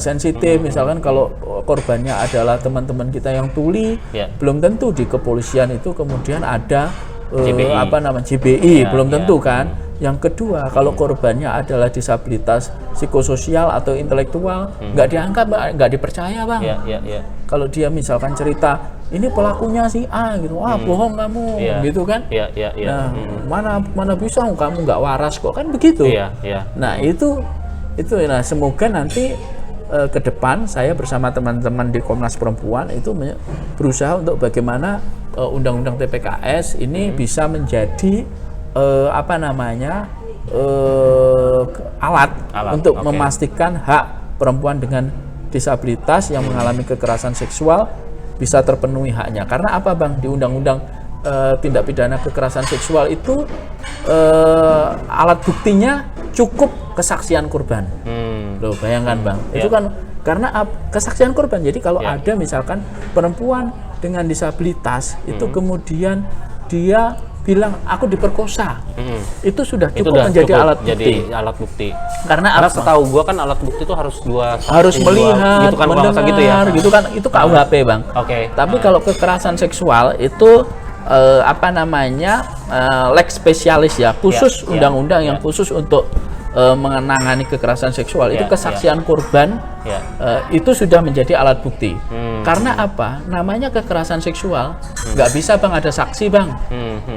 sensitif. Misalkan kalau korbannya adalah teman-teman kita yang tuli, belum tentu di kepolisian itu kemudian ada JBI, belum tentu kan. Yang kedua, kalau korbannya adalah disabilitas psikososial atau intelektual, nggak diangkat, nggak dipercaya Bang. Kalau dia misalkan cerita ini pelakunya si A gitu, bohong kamu, gitu kan? Nah, mana bisa kamu nggak waras kok, kan begitu. Nah itu, nah semoga nanti ke depan saya bersama teman-teman di Komnas Perempuan itu berusaha untuk bagaimana Undang-Undang TPKS ini bisa menjadi alat untuk memastikan hak perempuan dengan disabilitas yang mengalami kekerasan seksual bisa terpenuhi haknya. Karena apa Bang, di Undang-Undang Tindak Pidana Kekerasan Seksual itu alat buktinya cukup kesaksian korban. Loh, bayangkan Bang, itu kan karena kesaksian korban. Jadi kalau ada misalkan perempuan dengan disabilitas itu kemudian dia bilang aku diperkosa, itu sudah cukup menjadi alat bukti. Karena setahu gua kan alat bukti itu harus melihat, gitu kan, mendengar, gitu kan itu KUHP Bang. Tapi kalau kekerasan seksual itu leg spesialis ya, khusus undang-undang yang khusus untuk menangani kekerasan seksual itu kesaksian korban itu sudah menjadi alat bukti. Karena apa? Namanya kekerasan seksual nggak bisa Bang ada saksi Bang.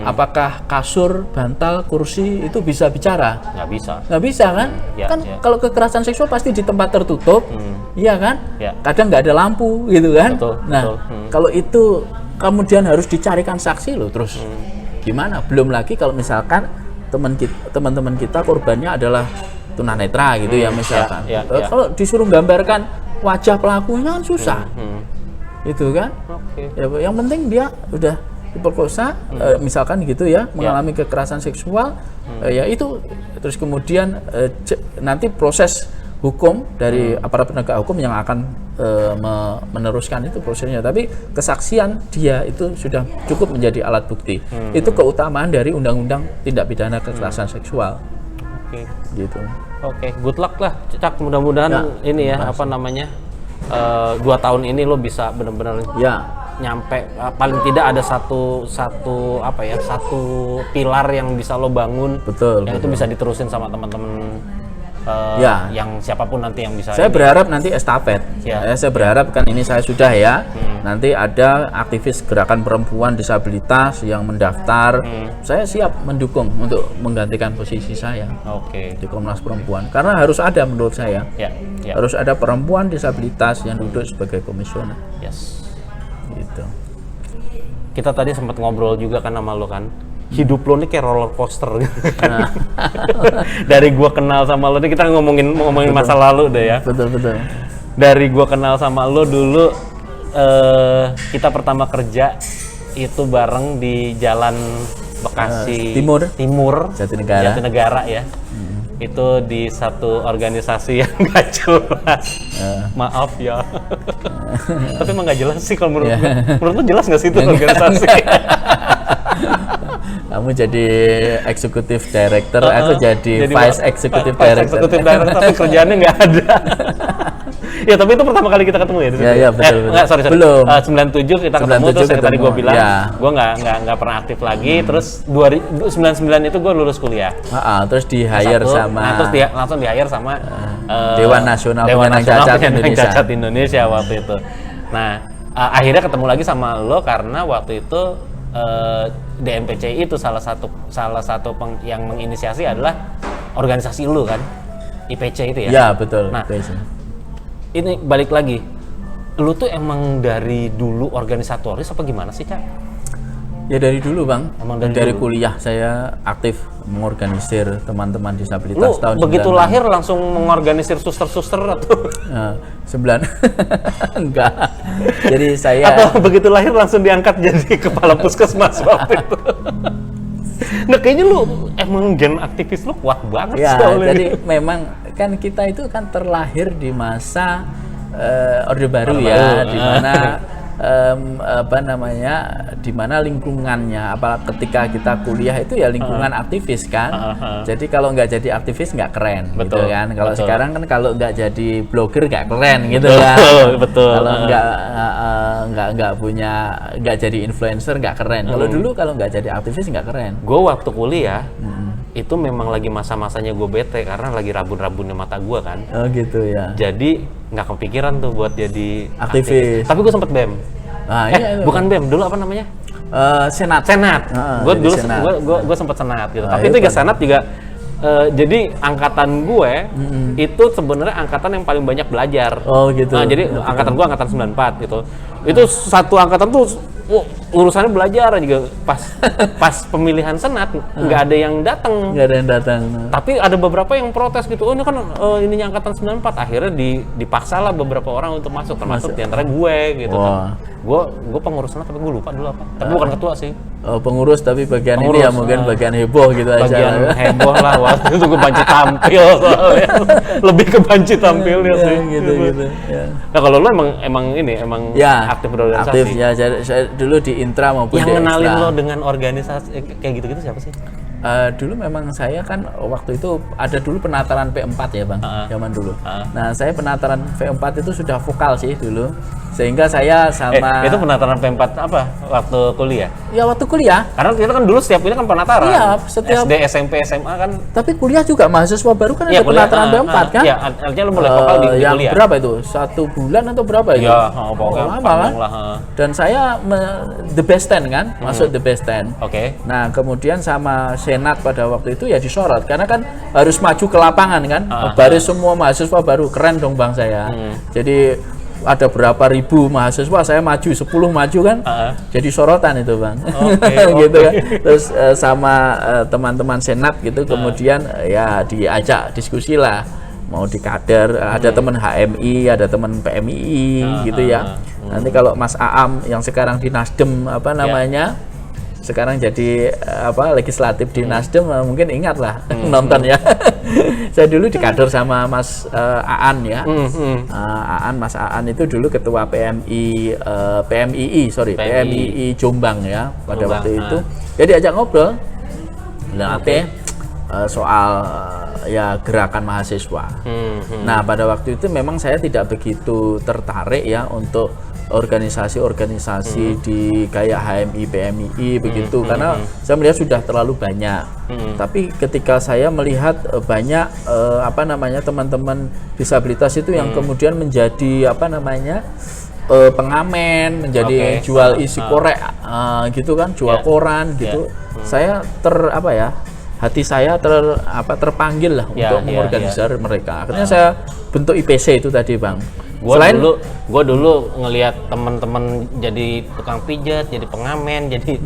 Apakah kasur, bantal, kursi itu bisa bicara? Nggak bisa kan? Kalau kekerasan seksual pasti di tempat tertutup, iya kan? Kadang nggak ada lampu gitu kan? Kalau itu kemudian harus dicarikan saksi loh, terus gimana? Belum lagi kalau misalkan teman-teman kita korbannya adalah tunanetra gitu ya misalkan. Kalau disuruh gambarkan wajah pelakunya kan susah. Itu kan. Ya, yang penting dia udah diperkosa, misalkan gitu ya, mengalami kekerasan seksual, ya itu terus kemudian nanti proses hukum dari aparat penegak hukum yang akan meneruskan itu prosesnya. Tapi kesaksian dia itu sudah cukup menjadi alat bukti. Itu keutamaan dari undang-undang tindak pidana kekerasan seksual. Oke. Gitu. Oke, good luck lah, Cak. Mudah-mudahan ini ya, apa namanya, 2 tahun ini lo bisa benar-benar nyampe, paling tidak ada satu pilar yang bisa lo bangun, yang itu bisa diterusin sama teman-teman yang siapapun nanti yang bisa. Saya berharap nanti estafet. Saya berharap kan ini saya sudah ya. Nanti ada aktivis gerakan perempuan disabilitas yang mendaftar. Saya siap mendukung untuk menggantikan posisi saya di Komnas Perempuan. Karena harus ada menurut saya. Harus ada perempuan disabilitas yang duduk sebagai komisioner. Gitu. Kita tadi sempat ngobrol juga kan sama lo kan. Hidup lo nih kayak roller coaster gitu. Dari gua kenal sama lo nih, kita ngomongin masa lalu deh ya. Betul. Dari gua kenal sama lo dulu, kita pertama kerja itu bareng di Jalan Bekasi Timur Jatinegara ya. Itu di satu organisasi yang nggak jelas. Maaf ya. Tapi emang nggak jelas sih kalau menurut gue. Menurut lo jelas nggak sih itu organisasi? Kamu jadi eksekutif director, aku jadi vice executive director. Tapi kerjaannya nggak ada. Ya tapi itu pertama kali kita ketemu ya di situ. Iya betul. Enggak, sorry. Belum. 97 kita ketemu, terus yang tadi gue bilang, gue nggak pernah aktif lagi. Terus 99 itu gue lulus kuliah. Terus di hire sama. Terus langsung di hire sama Dewan Nasional Penyandang Cacat Indonesia waktu itu. Nah akhirnya ketemu lagi sama lo karena waktu itu DNPCI itu salah satu yang menginisiasi adalah organisasi lu kan, IPC itu ya? Ya betul. Nah, ini balik lagi, lu tuh emang dari dulu organisatoris apa gimana sih, Cak? Ya dari dulu Bang, dari dulu. kuliah saya aktif mengorganisir teman-teman disabilitas. Lu tahun begitu 96. Lahir langsung mengorganisir suster-suster atau? 9 enggak. Jadi saya atau begitu lahir langsung diangkat jadi kepala puskesmas waktu itu. Nah kayaknya lu emang gen aktivis lu kuat banget ya, soalnya. Jadi memang kan kita itu kan terlahir di masa Orde Baru ya, di mana di mana lingkungannya, ketika kita kuliah itu ya lingkungan aktivis kan. Jadi kalau nggak jadi aktivis nggak keren, gitu kan. Kalau sekarang kan kalau nggak jadi blogger nggak keren, gitu kan. Kalau nggak jadi influencer nggak keren. Kalau dulu kalau nggak jadi aktivis nggak keren. Gue waktu kuliah itu memang lagi masa-masanya gue bete karena lagi rabun-rabunnya mata gue kan. Oh gitu ya. Jadi nggak kepikiran tuh buat jadi aktivis. Tapi gue sempet BEM. Iya, bukan BEM, dulu apa namanya? Senat. Gue dulu gue sempet senat gitu. Tapi itu juga senat juga. Jadi angkatan gue itu sebenarnya angkatan yang paling banyak belajar. Oh gitu. Nah, jadi angkatan gue angkatan 94 gitu. Itu satu angkatan tuh urusannya belajar juga. Pas pemilihan senat nggak ada yang datang. Tapi ada beberapa yang protes gitu. Oh ini kan ininya angkatan 94. Akhirnya dipaksa lah beberapa orang untuk masuk, termasuk diantara gue gitu kan. Gue pengurus senat tapi gue lupa dulu apa. Tapi bukan ketua sih. Pengurus tapi bagian ini ya mungkin bagian heboh gitu aja. Bagian heboh lah waktu itu gue banci tampil soalnya. Lebih ke banci tampilnya sih. Gitu. Ya. Nah kalau lu emang aktif berorganisasi. Aktif ya. Saya dulu di Intra maupun yang di ngenalin Extra. lo dengan organisasi kayak gitu-gitu siapa sih? Dulu memang saya kan waktu itu ada dulu penataran P4 ya Bang, zaman dulu. Nah saya penataran P4 itu sudah vokal sih dulu, sehingga saya sama itu penataran P4 apa waktu kuliah? Ya waktu kuliah. Karena kita kan dulu setiap ini kan penataran. Iya, setiap SD, SMP, SMA kan. Tapi kuliah juga mahasiswa baru kan ada penataran P4 kan? Iya, artinya lo mulai vokal di yang kuliah. Berapa itu? 1 bulan atau berapa itu? Iya, pokoknya lama kan? Dan saya the best 10 kan, masuk the best 10. Oke. Nah kemudian sama Senat pada waktu itu ya disorot karena kan harus maju ke lapangan kan. Baris semua mahasiswa baru, keren dong Bang saya. Jadi ada berapa ribu mahasiswa, saya maju 10 maju kan. Jadi sorotan itu Bang. Gitu kan. Terus sama teman-teman Senat gitu kemudian ya diajak diskusi lah. Mau di kader, ada teman HMI, ada teman PMI gitu ya. Nanti kalau Mas Aam yang sekarang di Nasdem apa namanya? sekarang jadi legislatif di Nasdem, mungkin ingat lah nonton ya. Saya dulu di kantor sama Mas Aan ya. Mas Aan itu dulu ketua PMII Jombang ya pada waktu itu. Jadi ajak ngobrol. Soal ya gerakan mahasiswa. Nah, pada waktu itu memang saya tidak begitu tertarik ya untuk organisasi-organisasi di kayak HMI, PMII begitu, karena saya melihat sudah terlalu banyak. Tapi ketika saya melihat banyak teman-teman disabilitas itu yang kemudian menjadi pengamen, menjadi jual isi korek gitu kan, jual koran gitu. Saya hati saya terpanggil lah untuk mengorganisir mereka. Akhirnya saya bentuk IPC itu tadi, Bang. Gue dulu ngelihat teman-teman jadi tukang pijat, jadi pengamen, jadi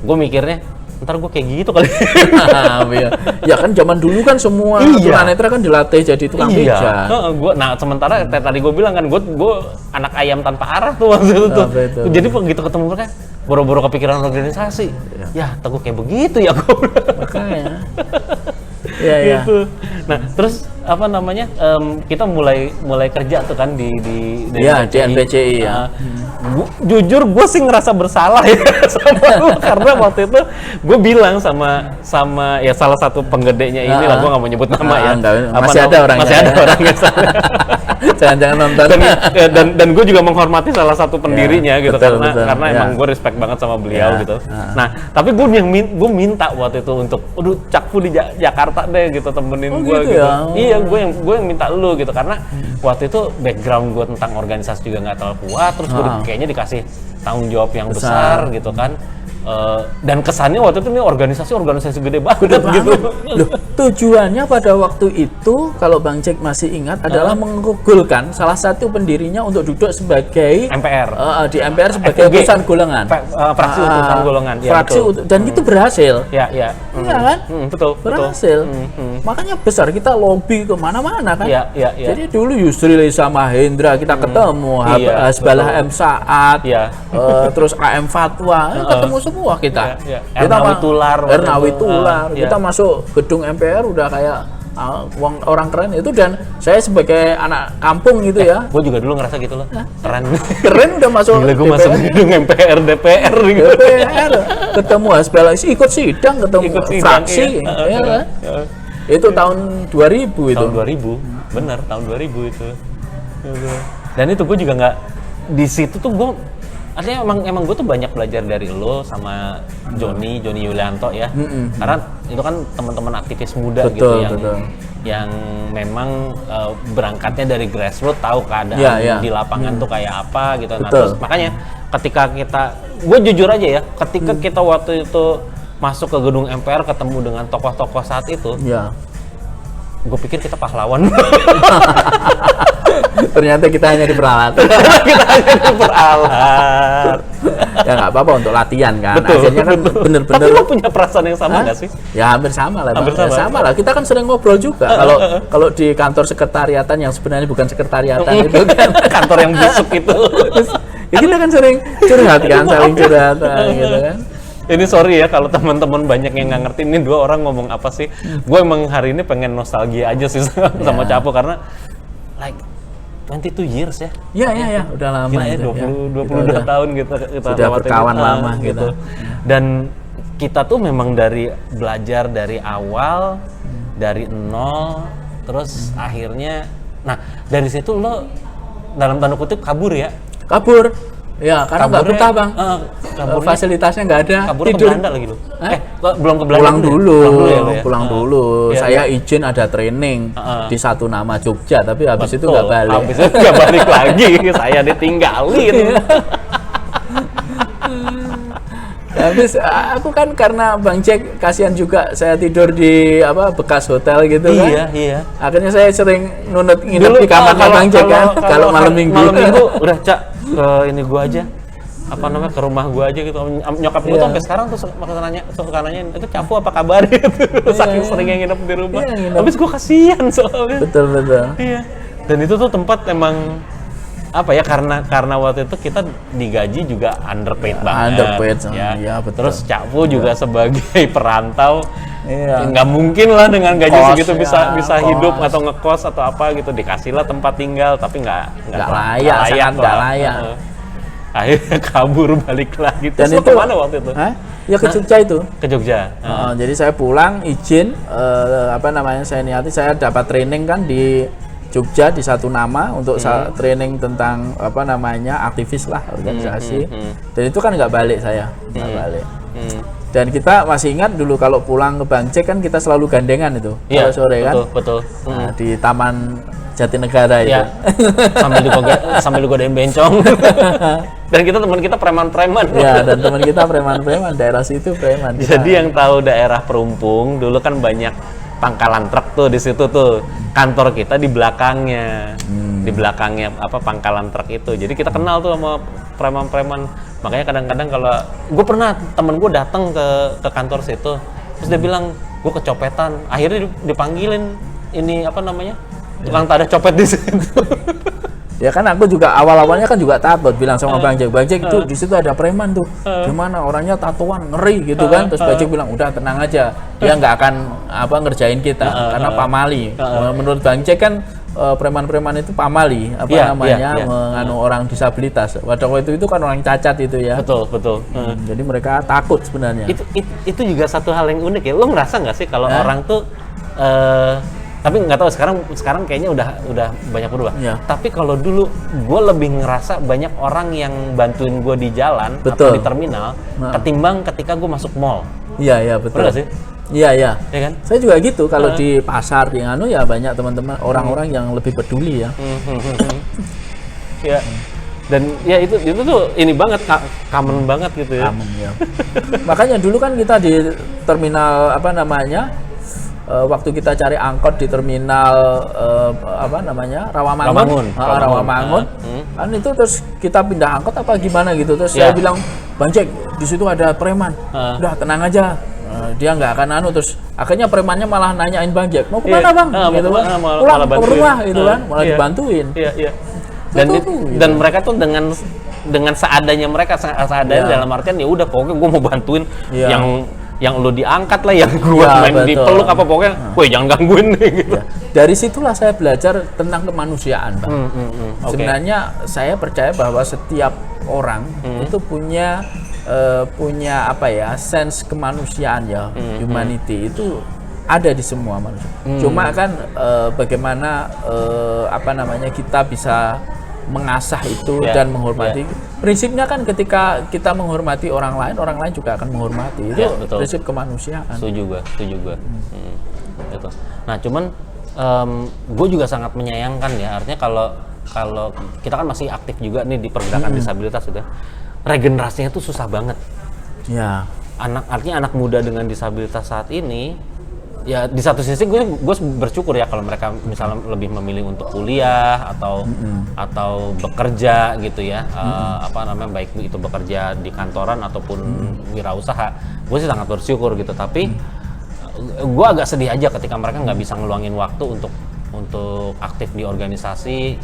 gue mikirnya ntar gue kayak gitu kali. Ya kan zaman dulu kan semua tunanetra kan dilatih jadi tukang pijat. Nah sementara tadi gue bilang kan gue anak ayam tanpa arah tuh waktu itu tuh. Jadi begitu ketemu mereka boro-boro kepikiran organisasi. Ya Teguh kayak begitu ya gue. Makanya. Gitu. Nah terus kita mulai kerja tuh kan di NPCI ya. Jujur gue sih ngerasa bersalah ya sama lu, karena waktu itu gue bilang sama ya salah satu penggedenya ini lah, gue nggak mau nyebut nama ya. Masih ada orangnya. Jangan nonton. Dan gue juga menghormati salah satu pendirinya gitu, karena emang gue respect banget sama beliau gitu. Nah tapi gue minta waktu itu untuk Cakfu di Jakarta deh gitu, temenin gue gitu. Iya, gue yang minta lu gitu, karena waktu itu background gue tentang organisasi juga nggak terlalu kuat, terus gue kayaknya dikasih tanggung jawab yang besar gitu kan. Dan kesannya waktu itu ini organisasi gede banget gitu. Loh, tujuannya pada waktu itu kalau Bang Jack masih ingat adalah menggugulkan salah satu pendirinya untuk duduk sebagai MPR di MPR sebagai utusan golongan, fraksi utusan golongan ya, fraksi dan itu berhasil. Iya kan? Betul berhasil. Makanya besar, kita lobby kemana-mana kan. Jadi dulu Yusril Iza Mahendra kita ketemu, Hasbalah M Saad, terus AM Fatwa, ketemu semua kita. Ernawi Tular. Kita masuk gedung MPR udah kayak orang keren itu, dan saya sebagai anak kampung gitu ya. Gue juga dulu ngerasa gitu loh. Keren udah masuk. Gila, gue masuk gedung MPR DPR gitu. DPR ketemu Hasbalah, ikut sidang, ketemu fraksi. Itu tahun 2000 itu. Tahun 2000, bener tahun 2000 itu. Dan itu gue juga nggak di situ tuh gue. Artinya emang gue tuh banyak belajar dari lo sama Joni Yulianto ya. Karena itu kan teman-teman aktivis muda gitu yang memang berangkatnya dari grassroots, tahu keadaan di lapangan tuh kayak apa gitu. Nah, terus makanya ketika gue jujur aja ya, ketika kita waktu itu masuk ke gedung MPR ketemu dengan tokoh-tokoh saat itu, gue pikir kita pahlawan. Ternyata kita hanya diperalat. Ya nggak apa-apa untuk latihan kan. Akhirnya kan bener-bener. Tapi lo punya perasaan yang sama nggak sih? Ya hampir sama lah. Sama lah. Kita kan sering ngobrol juga. Kalau di kantor sekretariatan yang sebenarnya bukan sekretariatan itu kan. Kantor yang busuk itu. Ya kita kan sering curhat kan, saling curhat gitu kan. Ini sorry ya kalau teman-teman banyak yang nggak ngerti ini dua orang ngomong apa sih. Gue emang hari ini pengen nostalgia aja sih sama Capo, karena like 22 years ya. Iya, udah lama. Gila ya, 22 tahun gitu. Sudah berkawan lama gitu. Dan kita tuh memang belajar dari awal, dari nol, terus akhirnya, nah dari situ lo dalam tanda kutip kabur ya? Kabur. Ya, karena nggak betah Bang. Fasilitasnya nggak ada. Kaburnya ke Belanda lagi lo? Belum ke Belanda. Pulang dulu. Saya izin ada training di satu nama Jogja, tapi habis itu nggak balik. Habis itu nggak balik lagi, saya ditinggalin. Habis aku kan karena Bang Jack kasihan juga, saya tidur di bekas hotel gitu kan. Iya. Akhirnya saya sering nginep di kamar Bang Jack kan kalau malam minggu. Malam minggu udah Cak ke ini gua aja. Ke rumah gua aja gitu. Nyokap gua tuh sampai sekarang tuh suka nanya itu Capu apa kabar gitu. Saking seringnya nginep di rumah. Habis gua kasihan soalnya. Betul. Iya. Dan itu tuh tempat emang apa ya, karena waktu itu kita digaji juga underpaid banget. Underpaid, ya. iya, betul. Terus Cak Pu juga sebagai perantau, Iya. nggak mungkin lah dengan gaji Kos, segitu ya, bisa kos. hidup atau ngekos atau apa gitu, dikasih lah tempat tinggal tapi nggak layak, sangat nggak layak. Akhirnya kabur balik lagi. Dan Terus lo itu kemana waktu itu? Hah? Ya ke Jogja itu. Ke Jogja. Jadi saya pulang izin saya niati saya dapat training kan di Jogja di Satu Nama untuk training tentang aktivis lah organisasi. Dan itu kan nggak balik saya, nggak balik. Dan kita masih ingat dulu kalau pulang ke Bangcek kan kita selalu gandengan itu Iya, sore kan. Betul. Nah, di Taman Jatinegara itu. Ya. sambil digodain bencong. Dan teman kita preman-preman. Ya, dan teman kita preman-preman, daerah situ preman. Jadi yang tahu daerah Perumpung dulu kan banyak pangkalan truk tuh di situ tuh. Kantor kita di belakangnya. Di belakangnya pangkalan truk itu. Jadi kita kenal tuh sama preman-preman. Makanya kadang-kadang kalau gue pernah temen gue datang ke kantor situ, terus dia bilang gue kecopetan. Akhirnya dipanggilin tukang tada copet di situ. Ya kan aku juga awal-awalnya kan juga takut bilang sama Bang Jack itu di situ ada preman tuh. Gimana orangnya tatoan ngeri gitu kan. Terus Bang Jack bilang udah tenang aja. Dia nggak akan ngerjain kita karena pamali. Menurut Bang Jack kan preman-preman itu pamali menganu orang disabilitas. Waktu itu kan orang cacat itu ya. Betul. Jadi mereka takut sebenarnya. Itu juga satu hal yang unik ya. Lo ngerasa nggak sih kalau orang tuh tapi nggak tahu sekarang kayaknya udah banyak berubah. Ya. Tapi kalau dulu gue lebih ngerasa banyak orang yang bantuin gue di jalan Betul. atau di terminal ketimbang ketika gue masuk mall. Iya betul. Betul nggak sih? Iya. Ya kan? Saya juga gitu kalau di pasar yang ya banyak teman-teman orang-orang yang lebih peduli ya. Ya. Dan ya itu tuh ini banget common banget gitu ya. Common, ya. Makanya dulu kan kita di terminal waktu kita cari angkot di terminal Rawamangun. Kan itu terus kita pindah angkot apa gimana gitu, terus saya bilang Bang Jack di situ ada preman, udah tenang aja. Dia nggak akan terus akhirnya premannya malah nanyain Bang Jack mau kemana Bang gitu kan, pulang ke rumah gitu kan, malah dibantuin. Iya. Dan mereka tuh dengan seadanya mereka dalam artian ya udah pokoknya gue mau bantuin yang lu diangkat lah, yang gue main dipeluk apa pokoknya, jangan gangguin gitu. Ya. Dari situlah saya belajar tentang kemanusiaan, Bang. Sebenarnya saya percaya bahwa setiap orang itu punya sense kemanusiaan ya, humanity itu ada di semua manusia. Cuma kan bagaimana kita bisa mengasah itu dan menghormati. Prinsipnya kan ketika kita menghormati orang lain juga akan menghormati. Itu prinsip kemanusiaan. Setuju gue. Gitu. Nah, cuman gue juga sangat menyayangkan ya, artinya kalau kita kan masih aktif juga nih di pergerakan disabilitas sudah. Regenerasinya tuh susah banget. Ya. Artinya anak muda dengan disabilitas saat ini, ya di satu sisi gue bersyukur ya kalau mereka misalnya lebih memilih untuk kuliah atau bekerja gitu ya, baik itu bekerja di kantoran ataupun wirausaha. Gue sih sangat bersyukur gitu, tapi gue agak sedih aja ketika mereka nggak bisa ngeluangin waktu untuk aktif di organisasi,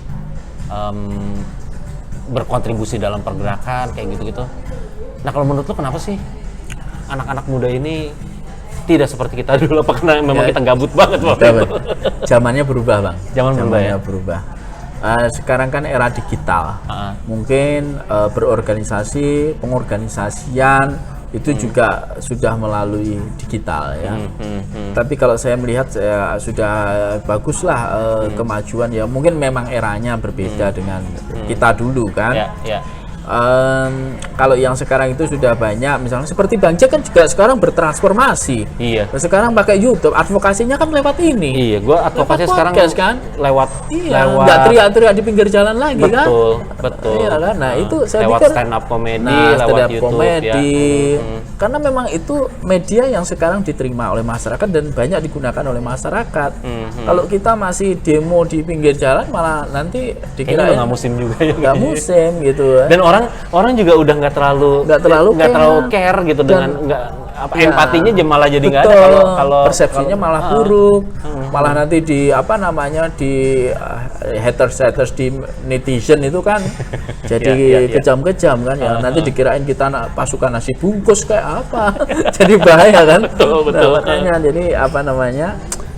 berkontribusi dalam pergerakan kayak gitu-gitu. Nah, kalau menurut lo kenapa sih anak-anak muda ini tidak seperti kita dulu? Apa karena memang kita gabut banget waktu itu? Zamannya berubah, Bang. Zamannya berubah. Sekarang kan era digital. Mungkin pengorganisasian itu juga sudah melalui digital ya. Tapi kalau saya melihat sudah baguslah kemajuan ya. Mungkin memang eranya berbeda dengan kita dulu kan. Kalau yang sekarang itu sudah banyak, misalnya seperti Bang Jack kan juga sekarang bertransformasi. Iya. Sekarang pakai YouTube, advokasinya kan lewat ini. Iya, gua advokasi sekarang kan lewat nggak teriak-teriak di pinggir jalan lagi kan. Betul. Iya kan. Nah, itu saya lewat pikir stand up komedi, lewat stand up YouTube komedi. Ya. Karena memang itu media yang sekarang diterima oleh masyarakat dan banyak digunakan oleh masyarakat. Kalau kita masih demo di pinggir jalan, malah nanti dikira nggak musim juga ya. Nggak musim gitu. Dan orang juga udah nggak terlalu care gitu, dengan empatinya malah jadi nggak ada betul. kalau Persepsinya malah buruk, malah nanti di haters di netizen itu kan jadi kejam-kejam kan ya, nanti dikirain kita pasukan nasi bungkus kayak apa. Jadi bahaya kan. Betul. Nah, makanya jadi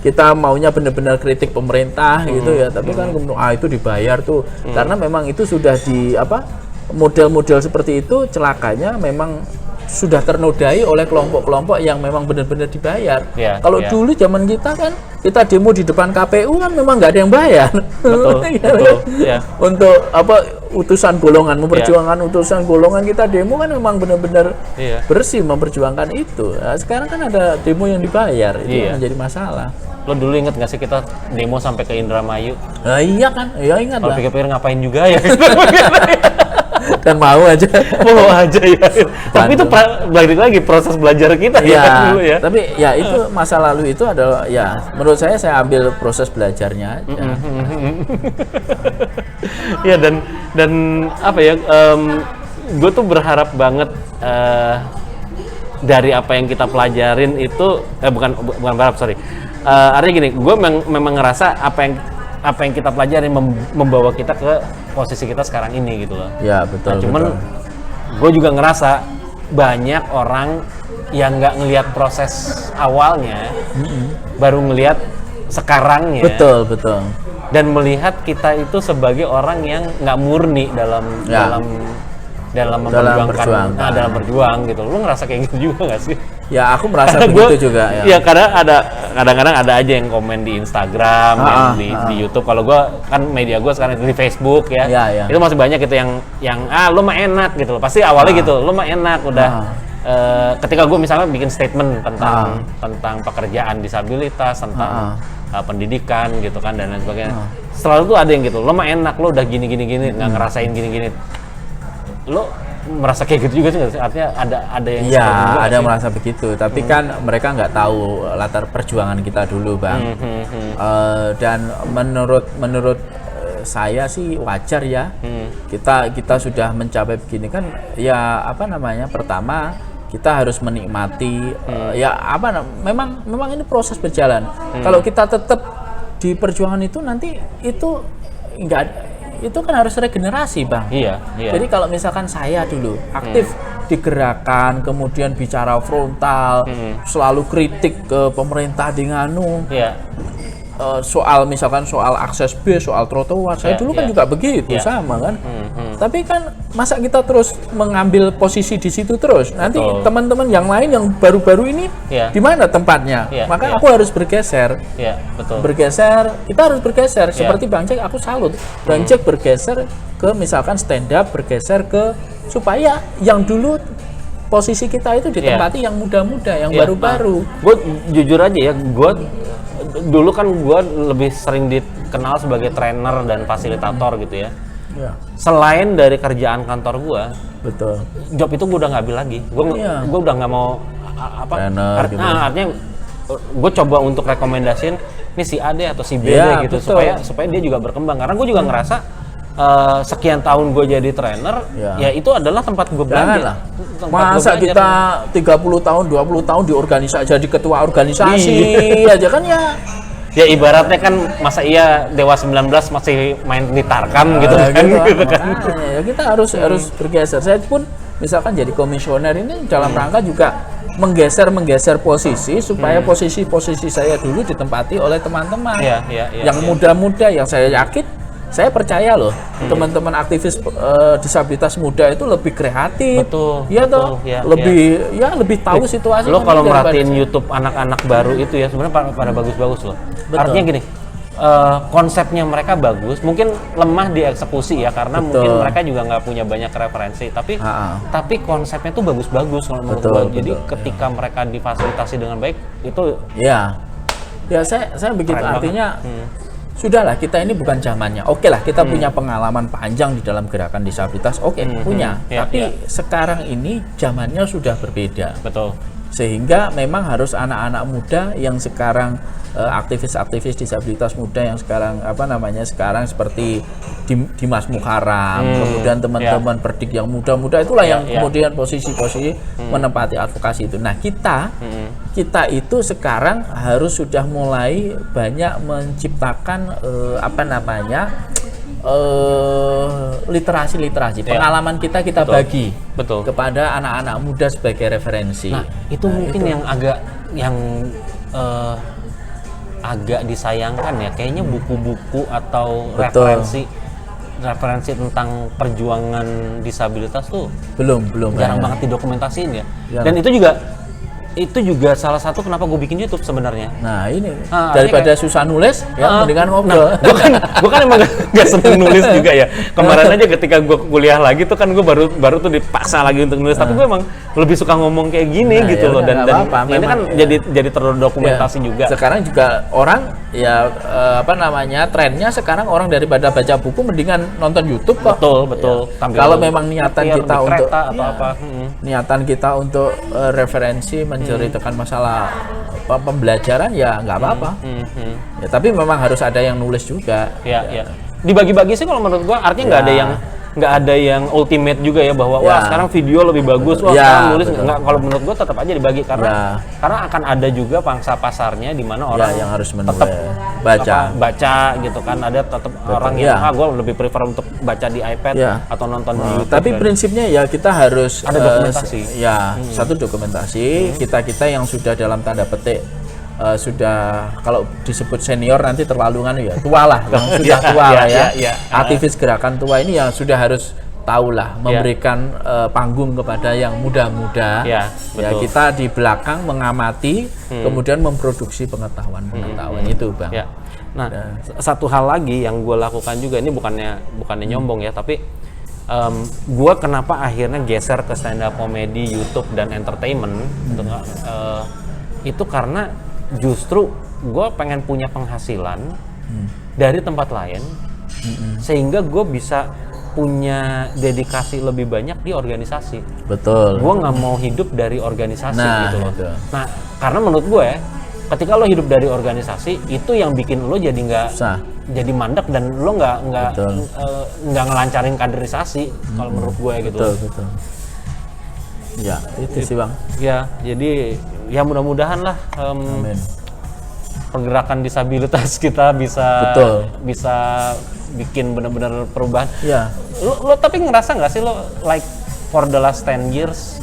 kita maunya benar-benar kritik pemerintah gitu ya, tapi kan itu dibayar tuh, karena memang itu sudah model-model seperti itu celakanya memang sudah ternodai oleh kelompok-kelompok yang memang benar-benar dibayar. Kalau dulu zaman kita kan, kita demo di depan KPU kan memang nggak ada yang bayar. Betul. Untuk utusan golongan, memperjuangkan utusan golongan, kita demo kan memang benar-benar bersih memperjuangkan itu. Nah, sekarang kan ada demo yang dibayar, itu yang menjadi masalah. Lo dulu inget nggak sih kita demo sampai ke Indramayu? Nah, iya kan, ya ingat lah. Kalau pikir-pikir ngapain juga ya? Dan mau aja ya. Tapi itu balik lagi proses belajar kita ya dulu ya. Tapi ya itu masa lalu itu adalah ya menurut saya ambil proses belajarnya aja. Ya dan apa ya, gue tuh berharap banget dari apa yang kita pelajarin itu bukan berharap, sorry. Artinya gini, gue memang ngerasa apa yang kita pelajari membawa kita ke posisi kita sekarang ini gitu loh. Ya betul. Nah, cuman gue juga ngerasa banyak orang yang nggak ngelihat proses awalnya, baru ngelihat sekarangnya. Betul. Dan melihat kita itu sebagai orang yang nggak murni dalam berjuang gitu. Lu ngerasa kayak gitu juga nggak sih? Ya aku merasa begitu juga ya. Ya kadang-kadang ada aja yang komen di Instagram, di YouTube. Kalau gue kan media gue sekarang di Facebook ya. Itu masih banyak gitu yang lu mah enak gitu loh. Pasti awalnya gitu, lu mah enak udah. Ketika gue misalnya bikin statement tentang pekerjaan disabilitas, tentang pendidikan gitu kan dan lain sebagainya. Selalu tuh ada yang gitu, lu mah enak, lu udah gini nggak ngerasain gini. Lo merasa kayak gitu juga sih nggak sih? Artinya ada yang ada yang merasa begitu, tapi kan mereka nggak tahu latar perjuangan kita dulu, Bang. Dan menurut saya sih wajar ya. Kita sudah mencapai begini kan ya, pertama kita harus menikmati memang ini proses berjalan. Kalau kita tetap di perjuangan itu nanti itu enggak, itu kan harus regenerasi, Bang. Iya. Jadi kalau misalkan saya dulu aktif di gerakan, kemudian bicara frontal, selalu kritik ke pemerintah di nganu, soal akses bis, soal trotoar, saya dulu kan juga begitu, sama kan. Tapi kan masa kita terus mengambil posisi di situ terus, nanti teman-teman yang lain yang baru-baru ini di mana tempatnya? Maka aku harus bergeser. Kita harus bergeser. Seperti Bang Jack, aku salut. Bang Jack bergeser ke misalkan stand up, bergeser ke supaya yang dulu posisi kita itu ditempati yang muda-muda, yang baru-baru. Gue jujur aja ya, gue dulu kan gue lebih sering dikenal sebagai trainer dan fasilitator gitu ya. Selain dari kerjaan kantor gue, job itu gue udah nggak ambil lagi. Gue udah nggak mau trainer, artinya gue coba untuk rekomendasiin ini si A deh atau si B deh gitu, supaya dia juga berkembang. Karena gue juga ngerasa sekian tahun gue jadi trainer, ya itu adalah tempat gue belajar. Masa kita 30 tahun, 20 tahun di organisasi, jadi ketua organisasi aja kan ya ibaratnya kan masa iya Dewa 19 masih main di Tarkam gitu kan. Ya kita harus bergeser. Saya pun misalkan jadi komisioner ini dalam rangka juga menggeser posisi supaya posisi saya dulu ditempati oleh teman-teman yang muda-muda, yang saya yakin, saya percaya loh, teman-teman aktivis disabilitas muda itu lebih kreatif, lebih tahu situasi. Lo kalau merhatiin YouTube anak-anak baru itu ya sebenarnya pada bagus-bagus loh. Artinya gini, konsepnya mereka bagus, mungkin lemah di eksekusi ya karena mungkin mereka juga nggak punya banyak referensi, tapi konsepnya tuh bagus-bagus kalau menurut gue. Jadi ketika mereka difasilitasi dengan baik itu saya begitu, artinya sudahlah, kita ini bukan zamannya. Oke lah, kita punya pengalaman panjang di dalam gerakan disabilitas, punya. Tapi sekarang ini zamannya sudah berbeda. Sehingga memang harus anak-anak muda yang sekarang aktivis-aktivis disabilitas muda yang sekarang sekarang seperti Dimas Mukaram, kemudian teman-teman Perdik yang muda-muda itulah yang kemudian posisi-posisi menempati advokasi itu. Nah, kita itu sekarang harus sudah mulai banyak menciptakan literasi pengalaman kita bagi kepada anak-anak muda sebagai referensi. Nah, itu mungkin yang agak disayangkan ya, kayaknya buku-buku atau referensi tentang perjuangan disabilitas tuh belum jarang banget didokumentasiin ya. Dan itu juga salah satu kenapa gue bikin YouTube sebenarnya. Nah, ini daripada susah nulis ya mendingan ngobrol. Gue kan emang gak seneng nulis juga ya. Kemarin aja ketika gue kuliah lagi tuh kan gue baru tuh dipaksa lagi untuk nulis, tapi gue emang lebih suka ngomong kayak gini gitu loh, dan ini kan jadi terdokumentasi juga. Sekarang juga orang ya trennya sekarang orang daripada baca buku mendingan nonton YouTube kok. Betul. Kalau memang niatan kita untuk niatan kita untuk referensi menceritakan masalah pembelajaran ya nggak apa-apa. Ya, tapi memang harus ada yang nulis juga. Ya. Dibagi-bagi sih kalau menurut gua, artinya nggak ada yang ultimate juga ya, bahwa wah sekarang video lebih bagus, wah sekarang nulis nggak. Kalau menurut gua tetap aja dibagi karena akan ada juga pangsa pasarnya di mana orang yang harus tetap baca gitu kan. Ada tetap orang yang gua lebih prefer untuk baca di iPad atau nonton di YouTube. Tapi prinsipnya ya kita harus ada dokumentasi. Satu dokumentasi kita yang sudah dalam tanda petik sudah, kalau disebut senior nanti terlalu tua lah, yang sudah tua aktivis gerakan tua ini yang sudah harus tahulah memberikan panggung kepada yang muda-muda. Kita di belakang mengamati, kemudian memproduksi pengetahuan itu, Bang. Nah, satu hal lagi yang gue lakukan juga, ini bukannya nyombong ya, tapi gue kenapa akhirnya geser ke stand up comedy, YouTube dan entertainment itu karena justru gue pengen punya penghasilan dari tempat lain, sehingga gue bisa punya dedikasi lebih banyak di organisasi. Betul. Gue nggak mau hidup dari organisasi gitu loh. Itu. Nah, karena menurut gue ketika lo hidup dari organisasi itu yang bikin lo jadi jadi mandek, dan lo nggak ngelancarin kaderisasi kalau menurut gue gitu. Betul. Ya, itu sih, Bang. Ya, jadi ya mudah-mudahan lah pergerakan disabilitas kita bisa bikin benar-benar perubahan. Ya. Lo tapi ngerasa nggak sih lo like for the last 10 years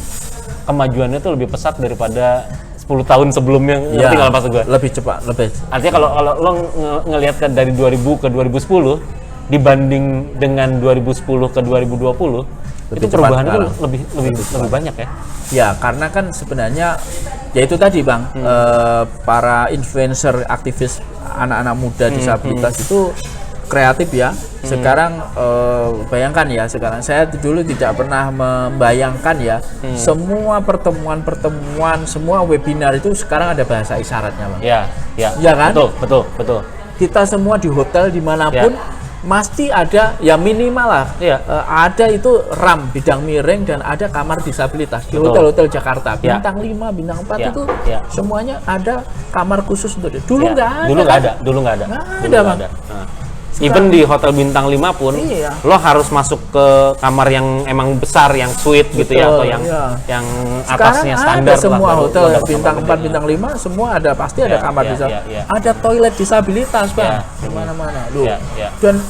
kemajuannya tuh lebih pesat daripada 10 tahun sebelumnya? Ngerti nggak maksud gue? Lebih cepat, lebih. Artinya kalau lo ngelihat dari 2000 ke 2010 dibanding dengan 2010 ke 2020, itu perubahan itu lebih banyak ya? Ya, karena kan sebenarnya ya itu tadi, Bang, para influencer aktivis anak-anak muda disabilitas itu kreatif ya. Sekarang bayangkan ya, sekarang saya dulu tidak pernah membayangkan ya, semua pertemuan, semua webinar itu sekarang ada bahasa isyaratnya, Bang. Ya kan? Betul. Kita semua di hotel dimanapun pasti ada ya minimal lah ada itu RAM bidang miring dan ada kamar disabilitas di hotel-hotel Jakarta bintang 5, bintang 4 itu semuanya ada kamar khusus untuk dulu nggak ada. Even di hotel bintang 5 pun lo harus masuk ke kamar yang emang besar, yang suite gitu ya, atau yang atasnya standar. Semua hotel bintang 4, bintang 5 semua ada, pasti ada kamar disabilitas. Ada toilet disabilitas, Bang, di mana-mana. Dan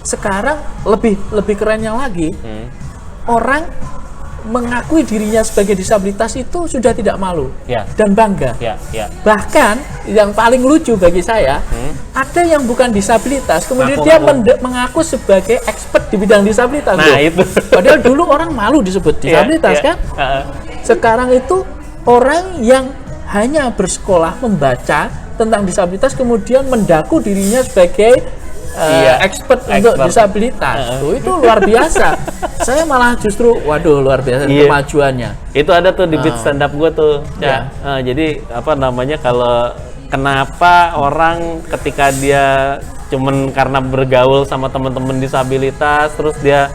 sekarang lebih kerennya lagi, orang mengakui dirinya sebagai disabilitas itu sudah tidak malu dan bangga. Bahkan yang paling lucu bagi saya, ada yang bukan disabilitas kemudian dia mengaku sebagai expert di bidang disabilitas. Nah, itu. Padahal dulu orang malu disebut disabilitas kan. Sekarang itu orang yang hanya bersekolah membaca tentang disabilitas kemudian mendaku dirinya sebagai expert untuk disabilitas. Itu luar biasa. Saya malah justru luar biasa kemajuannya. Itu ada tuh di beat stand up gue tuh. Jadi kalau kenapa orang ketika dia cuman karena bergaul sama teman-teman disabilitas terus dia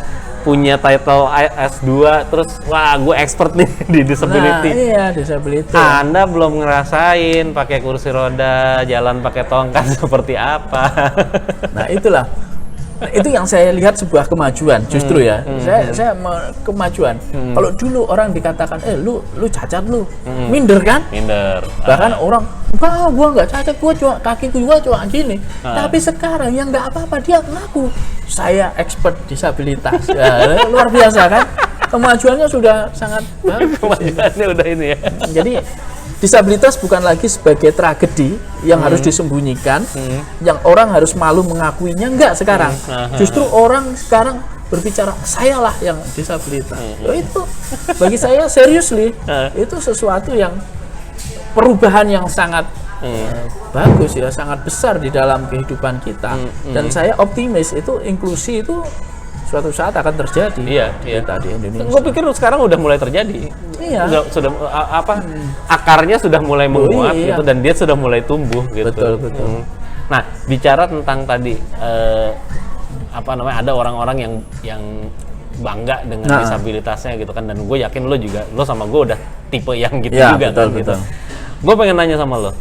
punya title S2 terus wah gue expert nih di disability. Nah, iya, disability. Anda belum ngerasain pakai kursi roda, jalan pakai tongkat seperti apa. Nah, itulah. Nah, itu yang saya lihat sebuah kemajuan justru ya. Kemajuan. Kalau dulu orang dikatakan, lu cacat lu, minder kan? Minder. Bahkan orang, enggak, gua nggak cacat, gua cuma kaki gua cuma gini. Tapi sekarang yang nggak apa-apa dia ngaku saya expert disabilitas. Ya, luar biasa kan? Kemajuannya sudah sangat bagus. Kemajuannya udah ini ya. Jadi disabilitas bukan lagi sebagai tragedi yang harus disembunyikan, yang orang harus malu mengakuinya, enggak sekarang. Justru orang sekarang berbicara, sayalah yang disabilitas. Itu bagi saya seriously, itu sesuatu yang perubahan yang sangat bagus ya, sangat besar di dalam kehidupan kita. Dan saya optimis itu inklusi itu suatu saat akan terjadi. Iya. Di Indonesia. Gue pikir sekarang udah mulai terjadi. Iya. Sudah akarnya sudah mulai menguat gitu dan dia sudah mulai tumbuh gitu. Betul. Nah, bicara tentang tadi ada orang-orang yang bangga dengan disabilitasnya gitu kan, dan gue yakin lo sama gue udah tipe yang gitu ya, juga betul, kan betul. gitu. Gue pengen nanya sama lo,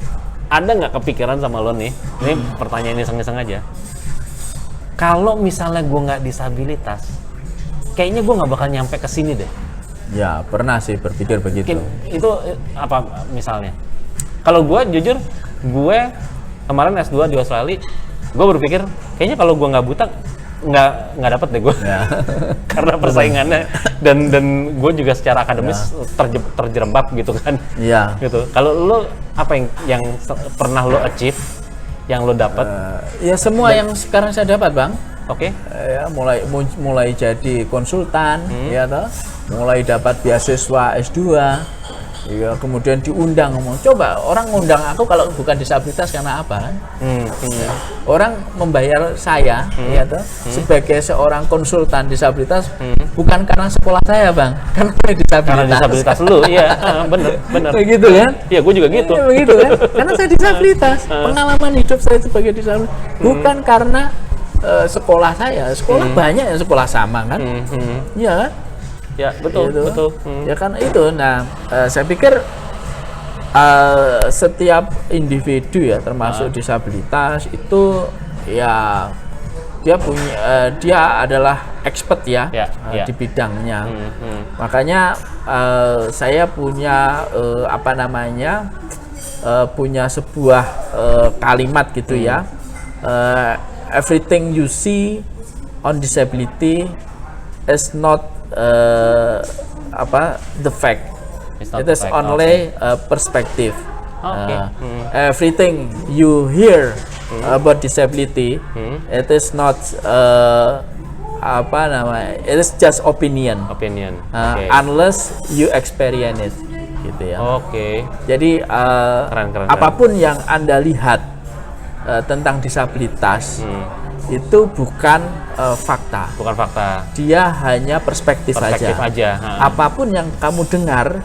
ada nggak kepikiran sama lo nih? Ini pertanyaan iseng-iseng aja. Kalau misalnya gue nggak disabilitas, kayaknya gue nggak bakal nyampe ke sini deh. Ya, pernah sih berpikir begitu. Itu apa misalnya? Kalau gue jujur, gue kemarin S2 di Australia, gue berpikir kayaknya kalau gue nggak buta, nggak dapet deh gue. Ya. Karena persaingannya dan gue juga secara akademis terjerembab gitu kan. Iya. Gitu. Kalau lo apa yang pernah lo achieve? Yang lo dapat? Ya semua yang sekarang saya dapat, Bang. Oke. Ya mulai jadi konsultan, ya toh. Mulai dapat beasiswa S2. Ya kemudian diundang ngomong, coba orang ngundang aku kalau bukan disabilitas karena apa kan? Ya. Orang membayar saya, ya toh, sebagai seorang konsultan disabilitas bukan karena sekolah saya, Bang, karena disabilitas. Karena disabilitas lu, iya, bener. Begitu kan? Iya, gue juga gitu. Begitu kan? Karena saya disabilitas, pengalaman hidup saya sebagai disabilitas, bukan karena sekolah saya. Sekolah banyak yang sekolah sama kan? Iya kan? Ya, betul. Ya kan itu. Nah, saya pikir setiap individu ya, termasuk disabilitas itu ya dia adalah expert ya, di bidangnya. Makanya saya punya punya sebuah kalimat gitu ya. Everything you see on disability is not the fact. It is only perspective. Everything you hear about disability, it is not it is just opinion. Unless you experience it, gitu ya. Jadi keren. Apapun yang Anda lihat tentang disabilitas itu bukan fakta. Bukan fakta. Dia hanya perspektif aja. Apapun yang kamu dengar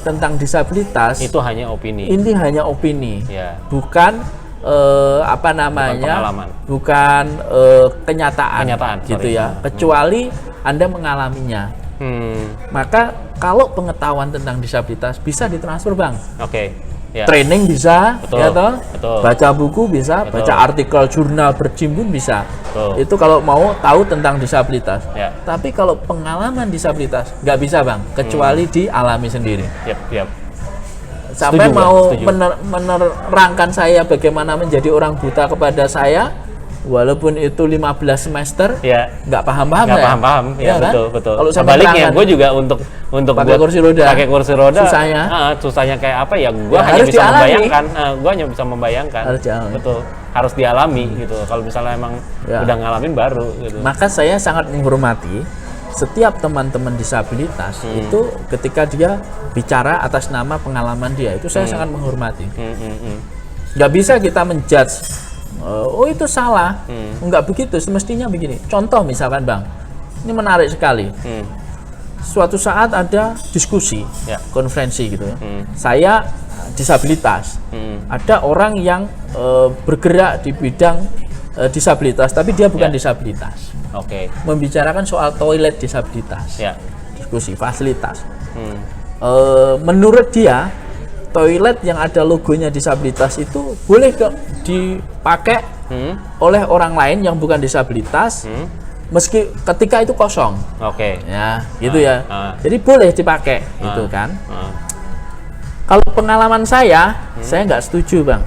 tentang disabilitas itu hanya opini. Ini hanya opini. Ya. Bukan bukan kenyataan gitu ya. Kecuali Anda mengalaminya. Maka kalau pengetahuan tentang disabilitas bisa ditransfer, Bang. Ya. Training bisa, ya toh? Baca buku bisa, baca artikel jurnal berjimbun bisa. Itu kalau mau tahu tentang disabilitas. Ya. Tapi kalau pengalaman disabilitas nggak bisa, Bang, kecuali dialami sendiri. Sampai mau menerangkan saya bagaimana menjadi orang buta kepada saya, walaupun itu 15 semester, nggak paham-paham. Ya, kan? Betul. Kalau sebaliknya, gue juga untuk pakai kursi roda, susahnya kayak apa ya? Gue hanya bisa membayangkan. Gue hanya bisa membayangkan. Harus dialami gitu. Kalau misalnya emang udah ngalamin baru. Gitu. Maka saya sangat menghormati setiap teman-teman disabilitas itu ketika dia bicara atas nama pengalaman dia, itu saya sangat menghormati. Nggak bisa kita menjudge. Oh itu salah, enggak begitu, semestinya begini. Contoh misalkan, Bang, ini menarik sekali. Suatu saat ada diskusi, konferensi gitu ya. Saya disabilitas, ada orang yang bergerak di bidang disabilitas, tapi dia bukan Ya. disabilitas. Oke. Membicarakan soal toilet disabilitas, Ya. diskusi fasilitas. Hmm. Menurut dia, toilet yang ada logonya disabilitas itu boleh dipakai oleh orang lain yang bukan disabilitas, meski ketika itu kosong. Oke. Ya, gitu ya. Jadi boleh dipakai, itu kan. Kalau pengalaman saya nggak setuju, Bang.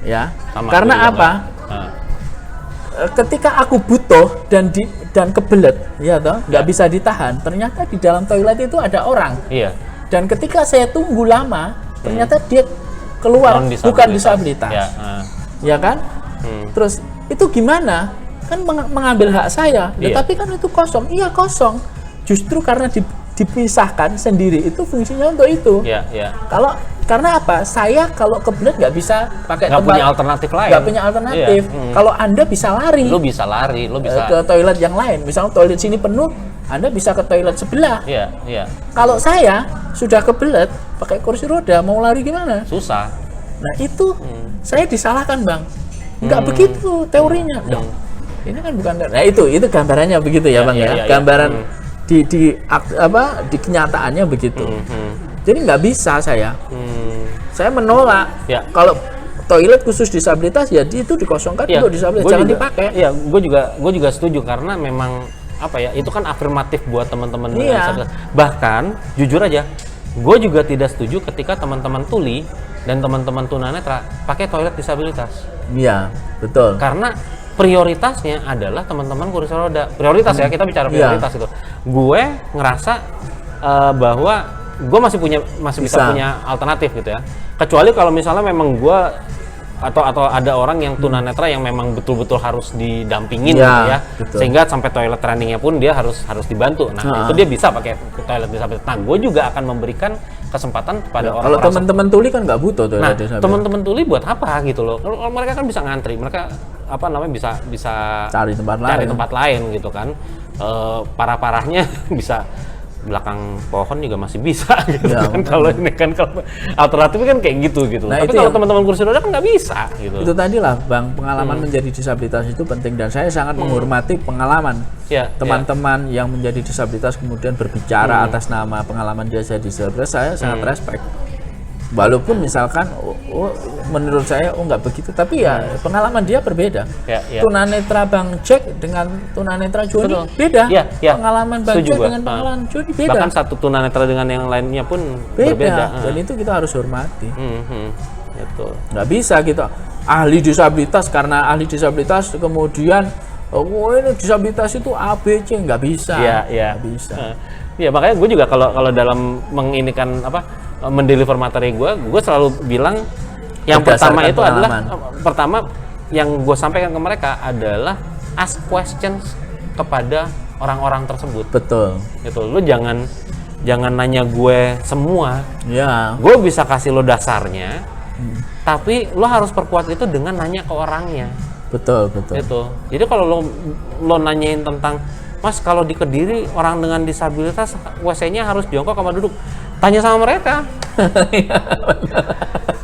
Ya, Sama karena aku juga apa? Ketika aku butuh dan kebelet, ya toh, nggak bisa ditahan. Ternyata di dalam toilet itu ada orang. Iya. Dan ketika saya tunggu lama, ternyata dia keluar Non-disabilitas. bukan disabilitas. Ya. Ya kan? Terus itu gimana? Kan mengambil hak saya. Iya. Tapi kan itu kosong. Iya, kosong. Justru karena dipisahkan sendiri, itu fungsinya untuk itu. Iya. Iya. Karena apa? Saya kalau kebelet nggak bisa pakai Nggak punya alternatif lain. Nggak punya alternatif. Iya. Kalau Anda bisa lari, Lu bisa lari, lu bisa. ke toilet yang lain. Misalnya toilet sini penuh, Anda bisa ke toilet sebelah. Iya. Iya. Kalau saya sudah kebelet pakai kursi roda, mau lari gimana? Susah. Nah itu saya disalahkan, Bang. Nggak begitu teorinya. Loh, ini kan bukan. Nah itu gambarannya begitu ya, Bang ya. iya. Gambaran di kenyataannya begitu. Jadi nggak bisa saya. Saya menolak. Ya. Kalau toilet khusus disabilitas ya itu dikosongkan untuk disabilitas, gua jangan juga- dipakai. Iya, gue juga setuju karena memang apa ya, itu kan afirmatif buat teman-teman dengan Iya. disabilitas. Bahkan jujur aja, gue juga tidak setuju ketika teman-teman tuli dan teman-teman tunanetra pakai toilet disabilitas. Iya, betul. Karena prioritasnya adalah teman-teman kursi roda. Prioritas ya, kita bicara Iya. prioritas itu. Gue ngerasa bahwa gue masih bisa Bisa. punya alternatif gitu ya. Kecuali kalau misalnya memang gue atau ada orang yang tunanetra yang memang betul-betul harus didampingin Iya, gitu ya. betul. Sehingga sampai toilet trainingnya pun dia harus dibantu. Nah, itu dia bisa pakai toilet disabilitas. Nah, gue juga akan memberikan kesempatan kepada Kalau orang-orang teman-teman tuli kan nggak butuh toilet Nah, disabilitas. teman-teman tuli buat apa gitu loh? Kalau mereka kan bisa ngantri, mereka bisa Cari tempat lain. tempat lain gitu kan. Parah-parahnya bisa belakang pohon juga masih bisa gitu Ya, kan. Kalau ini kan kalau alternatifnya kan kayak gitu. Nah, Tapi itu kalau yang- teman-teman kursi roda kan nggak bisa gitu. Itu tadi lah, Bang, pengalaman menjadi disabilitas itu penting dan saya sangat menghormati pengalaman Ya, teman-teman yang menjadi disabilitas kemudian berbicara atas nama pengalaman dia jadi disabilitas. Saya sangat respect. Walaupun misalkan menurut saya nggak begitu, tapi ya pengalaman dia berbeda. Ya, ya. Tunanetra Bang Jack dengan tunanetra Joni Betul. beda. Ya, ya. Pengalaman Bang Setuju Jack gua. dengan pengalaman Joni beda. Bahkan satu tunanetra dengan yang lainnya pun beda. berbeda. Dan itu kita harus hormati. Gitu. Nggak bisa gitu, ahli disabilitas karena ahli disabilitas kemudian ini disabilitas itu A B C, nggak bisa. Iya, iya. Nggak bisa. Ya makanya gue juga kalau dalam menginikan mendeliver materi gue selalu bilang yang pertama Berdasarkan itu adalah pengalaman. pertama yang gue sampaikan ke mereka adalah ask questions kepada orang-orang tersebut. Betul. Gitu. Lu jangan nanya gue semua. Ya. Gue bisa kasih lo dasarnya, tapi lo harus perkuat itu dengan nanya ke orangnya. Betul, betul. Gitu. Jadi kalau lo nanyain tentang, Mas, kalau di Kediri orang dengan disabilitas WC-nya harus jongkok sama duduk, tanya sama mereka.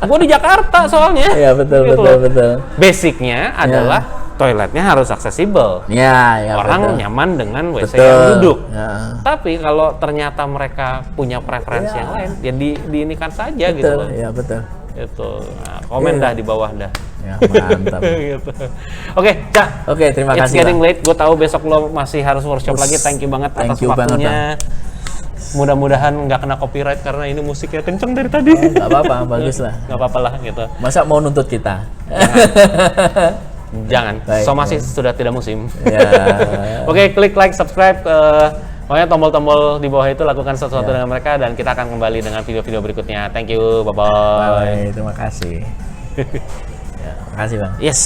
Gue di Jakarta soalnya. Iya, betul, Gitu betul, loh. betul. Basicnya adalah toiletnya harus aksesibel. Ya, ya, Orang betul. nyaman dengan WC Betul. yang duduk. Ya. Tapi kalau ternyata mereka punya preferensi yang lain, ya diinikan saja gitu Betul, loh. ya betul. Itu. Nah, komen dah di bawah dah. Ya, mantap. Gitu. Oke, Cak. Oke, terima It's kasih. getting Bang. late. Gue tahu besok lo masih harus workshop lagi. Thank you banget Thank atas you banget, waktunya. Mudah-mudahan nggak kena copyright karena ini musiknya kenceng dari tadi. Nggak apa-apa, bagus lah. Nggak apa-apa lah gitu. Masa mau nuntut kita? Jangan. Baik, Somasi sudah tidak musim. Ya. Oke, klik like, subscribe. Pokoknya tombol-tombol di bawah itu lakukan sesuatu dengan mereka dan kita akan kembali dengan video-video berikutnya. Thank you. Bye-bye. Bye, terima kasih. Ya, terima kasih, Bang. Yes.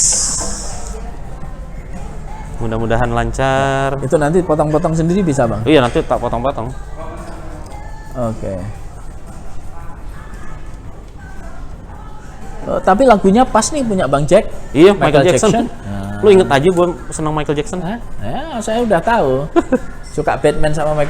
Mudah-mudahan lancar. Itu nanti potong-potong sendiri bisa, Bang? Iya, nanti tak potong-potong. Oke. Tapi lagunya pas nih punya Bang Jack. Iya, Michael Jackson. Nah. Lu inget aja gue senang Michael Jackson? Ya, saya udah tahu. Suka Batman sama Michael